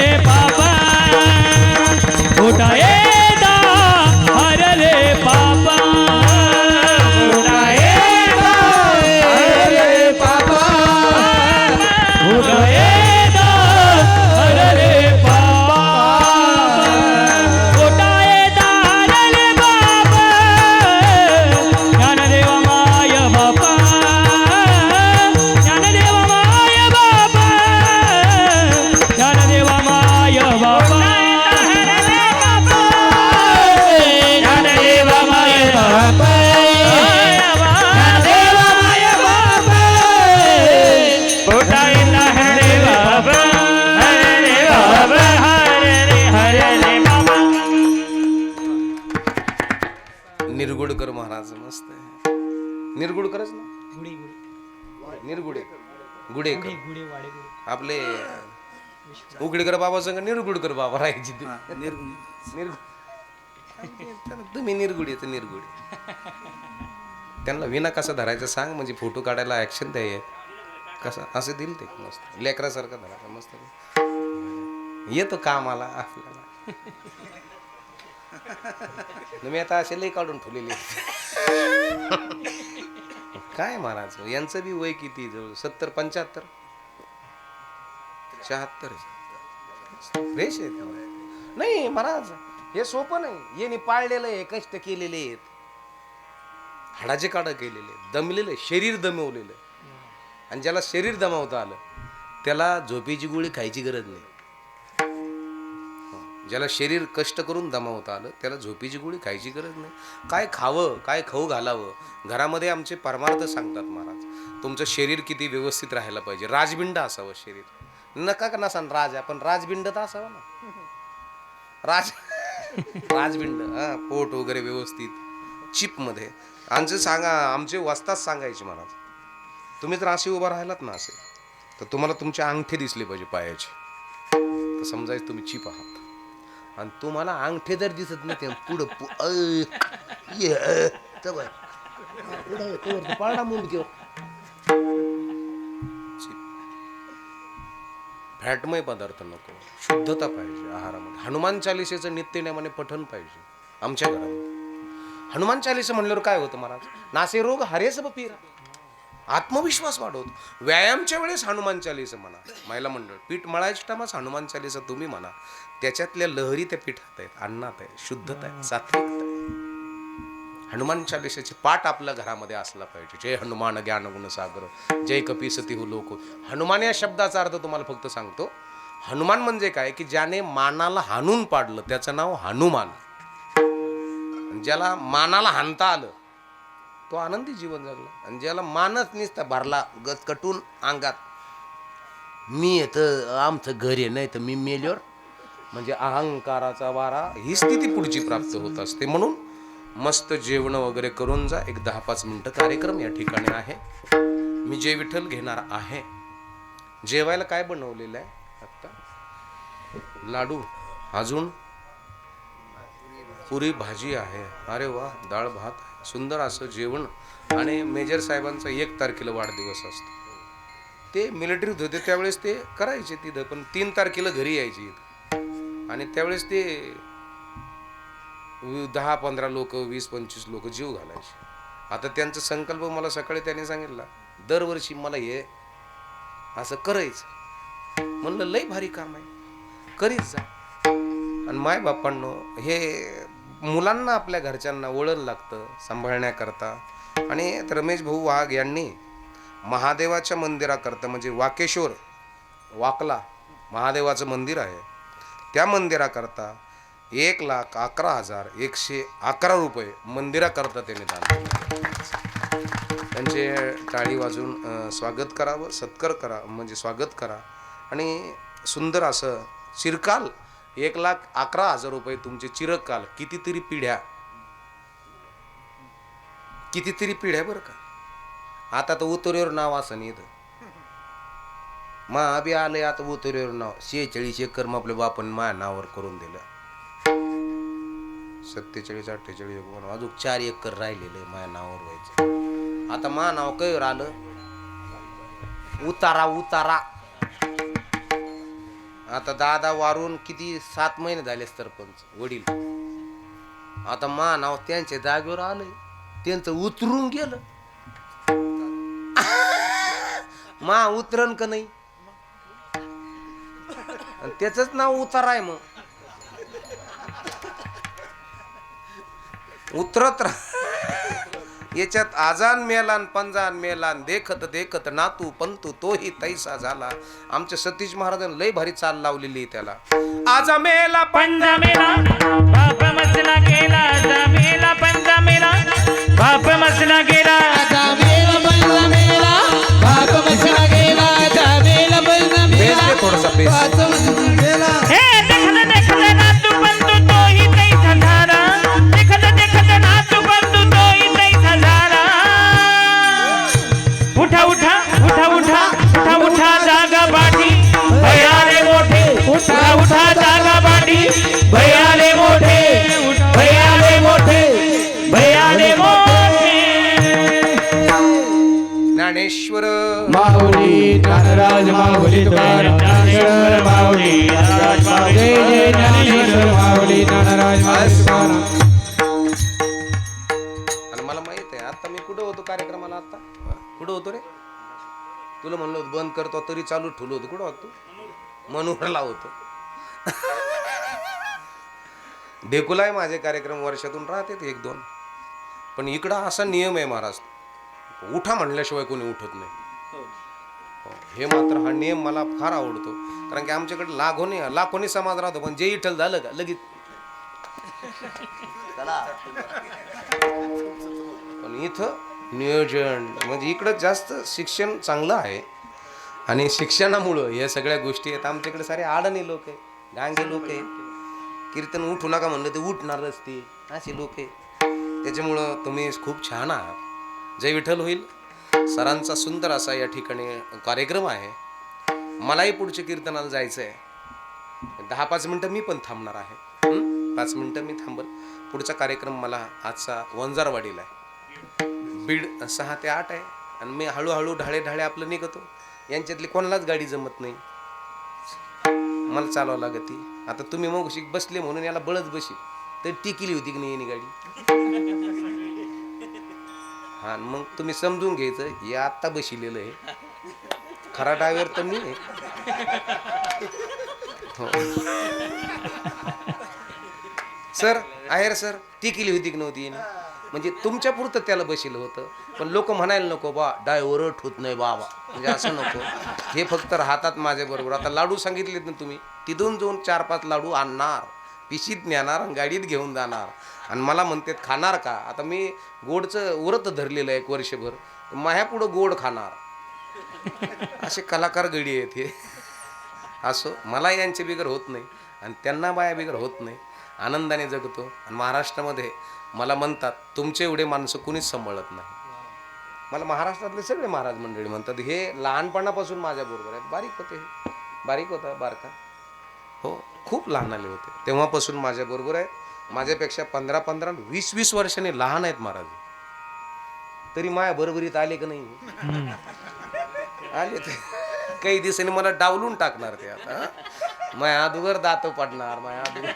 निरगुडकरच ना, गुढी गुढी निरगुडे गुडेकर गुढी वाडे गुढी आपले उगडेकर बाबा संग निरगुडकर बाबा राहायची तुम्ही निरगुडे निरगुडे. त्यांना विना कसा धरायचं सांग, म्हणजे फोटो काढायला ऍक्शन द्याय कसं असं दिल ते मस्त लेकरासारखं धरायचं मस्त येतो कामाला आपल्याला. मी आता असे लई काढून ठेवलेले काय महाराज यांचं बी वय किती जवळ 70-75 76 रेश आहे नाही महाराज. हे सोपं नाही, येणे पाळलेलं आहे, कष्ट केलेले आहेत, हाडाचे काढा केलेले, दमलेले शरीर दमवलेलं. आणि ज्याला शरीर दमावता आलं त्याला झोपेची गोळी खायची गरज नाही. ज्याला शरीर कष्ट करून दमावता आलं त्याला झोपेची गोळी खायची गरज नाही. काय खावं काय खाऊ घालावं, घरामध्ये आमचे परमार्थ सांगतात महाराज. तुमचं शरीर किती व्यवस्थित राहायला पाहिजे, राजबिंड असावं शरीर. नका का नसा राज, आपण राजबिंड तर असावं ना, राजबिंड हा, पोट वगैरे व्यवस्थित चिप मध्ये. आमचे सांगा, आमचे वस्ताद सांगायचे महाराज, तुम्ही जर असे उभा राहिलात ना असे, तर तुम्हाला तुमचे अंगठे दिसले पाहिजे पायाचे, तर समजायचं तुम्ही चिप आहात. आणि तुम्हाला अंगठे जर दिसत नाही पुढं पाळणा मुंडकीवर फॅटमय पदार्थ नको, शुद्धता पाहिजे आहारामध्ये. हनुमान चालिसेचं नित्यनेमाने पठण पाहिजे आमच्या घरामध्ये. हनुमान चालिसा म्हणल्यावर काय होतं महाराज, नासे रोग हरेस बपीरा, आत्मविश्वास वाढवतो. व्यायामच्या वेळेस हनुमान चालिसा म्हणा, महिला मंडळ पीठ मळायच्या टायमास हनुमान चालिसा तुम्ही म्हणा. त्याच्यातल्या लहरी त्या पीठात आहेत, अन्नात आहे, शुद्धता आहे, सात्विकता आहे. हनुमान चालिसेचे पाठ आपल्या घरामध्ये असला पाहिजे. जय हनुमान ज्ञान गुण सागर, जय कपीसती हो लोक. हनुमान या शब्दाचा अर्थ तुम्हाला फक्त सांगतो. हनुमान म्हणजे काय की ज्याने मानाला हाणून पाडलं त्याचं नाव हनुमान. ज्याला मानाला हाणता आलं तो आनंदी जीवन जगला. आणि ज्याला मानच निसता भरला गच कटून अंगात, मी येतं आमचं घर आहे नाही तर मी मेल्यावर, म्हणजे अहंकाराचा वारा, ही स्थिती पुढची प्राप्त होत असते. म्हणून मस्त जेवण वगैरे करून जा. एक 10-5 मिनिटं कार्यक्रम या ठिकाणी आहे. मी जय विठ्ठल घेणार आहे. जेवायला काय बनवलेलं आहे आता? लाडू, अजून पुरी भाजी आहे. अरे वा, डाळ भात, सुंदर असं जेवण. आणि मेजर साहेबांचा 1 तारखेला वाढदिवस असतो. ते मिलिटरीत होते त्यावेळेस ते करायचे तिथं, पण 3 तारखेला घरी यायचे इथं. आणि त्यावेळेस ते 10-15 लोक, 20-25 लोक जीव घालायचे. आता त्यांचा संकल्प मला सकाळी त्यांनी सांगितला, दरवर्षी मला हे असं करायचं. म्हणलं लय भारी काम आहे, करीत जा. आणि माय बापांनो, हे मुलांना आपल्या घरच्यांना वळण लागतं सांभाळण्याकरता. आणि रमेश भाऊ वाघ यांनी महादेवाच्या मंदिराकरता, म्हणजे वाकेश्वर वाकला महादेवाचं मंदिर आहे, त्या मंदिराकरता 1,11,111 रुपये मंदिराकरता त्यांनी दान केले. त्यांचे टाळी वाजून स्वागत करावं, सत्कार करा, म्हणजे स्वागत करा. आणि सुंदर असं चिरकाल 1,11,000 रुपये तुमचे चिरकाल. कितीतरी पिढ्या बरं का. आता तर उतरेवर नाव असं नाही इथं, मा बी आलंय आता उतरेवर नाव. 46 एकर मग आपल्या बापाने माझ्या नावावर करून दिलं. 47-48 अजून 4 एकर राहिलेलं आहे माझ्या नावावर व्हायचं. आता मा नाव कवर आलं, उतारा. आता दादा वारून किती 7 महिने झाले सरपंच वडील. आता मा नाव त्यांच्या जागेवर आलंय, त्यांचं उतरून गेलं. मा उतरण का नाही, त्याच नाव उतार आहे. मग उतरत याच्यात आजान मेलान पंजान मेलान, देखत देखत नातू पंतू तोही तैसा झाला. आमच्या सतीश महाराजांनी लय भारी चाल लावलेली त्याला. आजा मेला पंजा मेला बाप मसला गेला, आजा मेला पंजा मेला बाप मसला गेला, थोडासा बेस. हे देखत देखत नातू पंतू तोही तैसा झाला, देखत देखत नातू पंतू तोही तैसा झाला. उठा उठा उठा उठा उठा उठा जागा पाठी भयाले मोठे उठा उठा जागा पाठी भयाले मोठे भयाले मोठे भयाले मोठे ज्ञानेश्वर माऊली ज्ञानराज माऊली तुकाराम ज्ञानेश्वर माऊली ज्ञानराज माऊली जय जय ज्ञानेश्वर माऊली ज्ञानराज माऊली तुकाराम. आणि मला माहित आहे आता मी कुठं होतो कार्यक्रमाला, आता कुठं होतो रे? तुला म्हणलं होतं बंद करतो तरी चालू ठेवलं होतं. कुठं होतो? मनोहरला होतो. डेकुला आहे माझे कार्यक्रम वर्षातून राहतात 1-2, पण इकडं असा नियम आहे महाराज, उठा म्हणल्याशिवाय कोणी उठत नाही. हे मात्र हा नियम मला फार आवडतो, कारण की आमच्याकडे लाखोनी समाज राहतो, पण जे इठल झालं का लगेच पण इथं नियोजन म्हणजे इकडं जास्त शिक्षण चांगलं आहे. आणि शिक्षणामुळं या सगळ्या गोष्टी आहेत. आमच्याकडे सारे आडणी लोक आहे, गांगे लोक आहे. कीर्तन उठू नका म्हणलं ते उठणारच ते, असे लोक आहे. त्याच्यामुळं तुम्ही खूप छान आहात. जय विठ्ठल होईल. सरांचा सुंदर असा या ठिकाणी कार्यक्रम आहे. मलाही पुढच्या कीर्तनाला जायचं आहे. 10-5 मिनटं मी पण थांबणार आहे. 5 मिनटं मी थांबल. पुढचा कार्यक्रम मला आजचा वंजारवाडीला आहे. बीड 6 ते 8 आहे. आणि मी हळूहळू ढाळे आपलं निघतो. यांच्यातली कोणालाच गाडी जमत नाही, मला चालवावं लागते. आता तुम्ही मग बसले म्हणून याला बळच बशी तर टिकली होती की नाही येणे गाडी. हा मग तुम्ही समजून घ्यायचं हे आत्ता बशिलेलं आहे, खरा ड्रायव्हर तर मी आहे. हो सर आहेर सर टिकली होती की नव्हती येणे, म्हणजे तुमच्या पुरतं त्याला बशिलं होतं. पण लोक म्हणायला नको बा ड्रायव्हर ठोत नाही बाबा, म्हणजे असं नको. हे फक्त राहतात माझ्या बरोबर. आता लाडू सांगितलेत ना तुम्ही, तिथून जाऊन 4-5 लाडू आणणार, पिशीत नेणार आणि गाडीत घेऊन जाणार. आणि मला म्हणतात खाणार का? आता मी गोडचं व्रत धरलेलं आहे 1 वर्षभर, माझ्या पुढं गोड खाणार असे कलाकार गडी आहेत हे. असो मला यांचे बिगर होत नाही आणि त्यांना बाया बिगर होत नाही. आनंदाने जगतो. आणि महाराष्ट्रामध्ये मला म्हणतात तुमचे एवढे माणसं कुणीच सांभाळत नाही. मला महाराष्ट्रातले सगळे महाराज मंडळी म्हणतात. हे लहानपणापासून माझ्याबरोबर आहेत. बारीक होते, बारीक होता बारका, हो खूप लहान आले होते तेव्हापासून माझ्याबरोबर आहेत. माझ्यापेक्षा 15-15, 20-20 वर्षांनी लहान आहेत महाराज, तरी माझ्या बरोबरीत आले का नाही? आले ते काही दिवसांनी मला डावलून टाकणार ते. आता माझ्या अदुगर दात पडणार, माझ्या अदुगर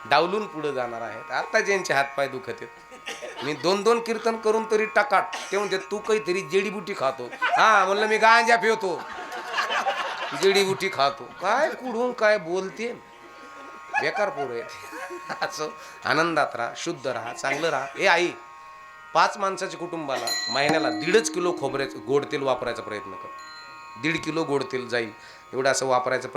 डावलून पुढे जाणार आहेत. आता ज्यांचे हातपाय दुखत आहेत, मी 2-2 कीर्तन करून तरी टाकाट ते म्हणते तू काहीतरी जडीबुटी खातो. हा म्हणलं मी गांजा पिवतो, जडीबुटी खातो. काय कुठून काय बोलते, बेकार पोरं आहेत. असं आनंदात राहा, शुद्ध राहा, चांगलं राहा. ए आई 5 माणसाच्या कुटुंबाला महिन्याला 1.5 किलो खोबऱ्याचं गोड तेल वापरायचा प्रयत्न कर. 1.5 किलो गोड तेल जाईल एवढं असं वापरायचा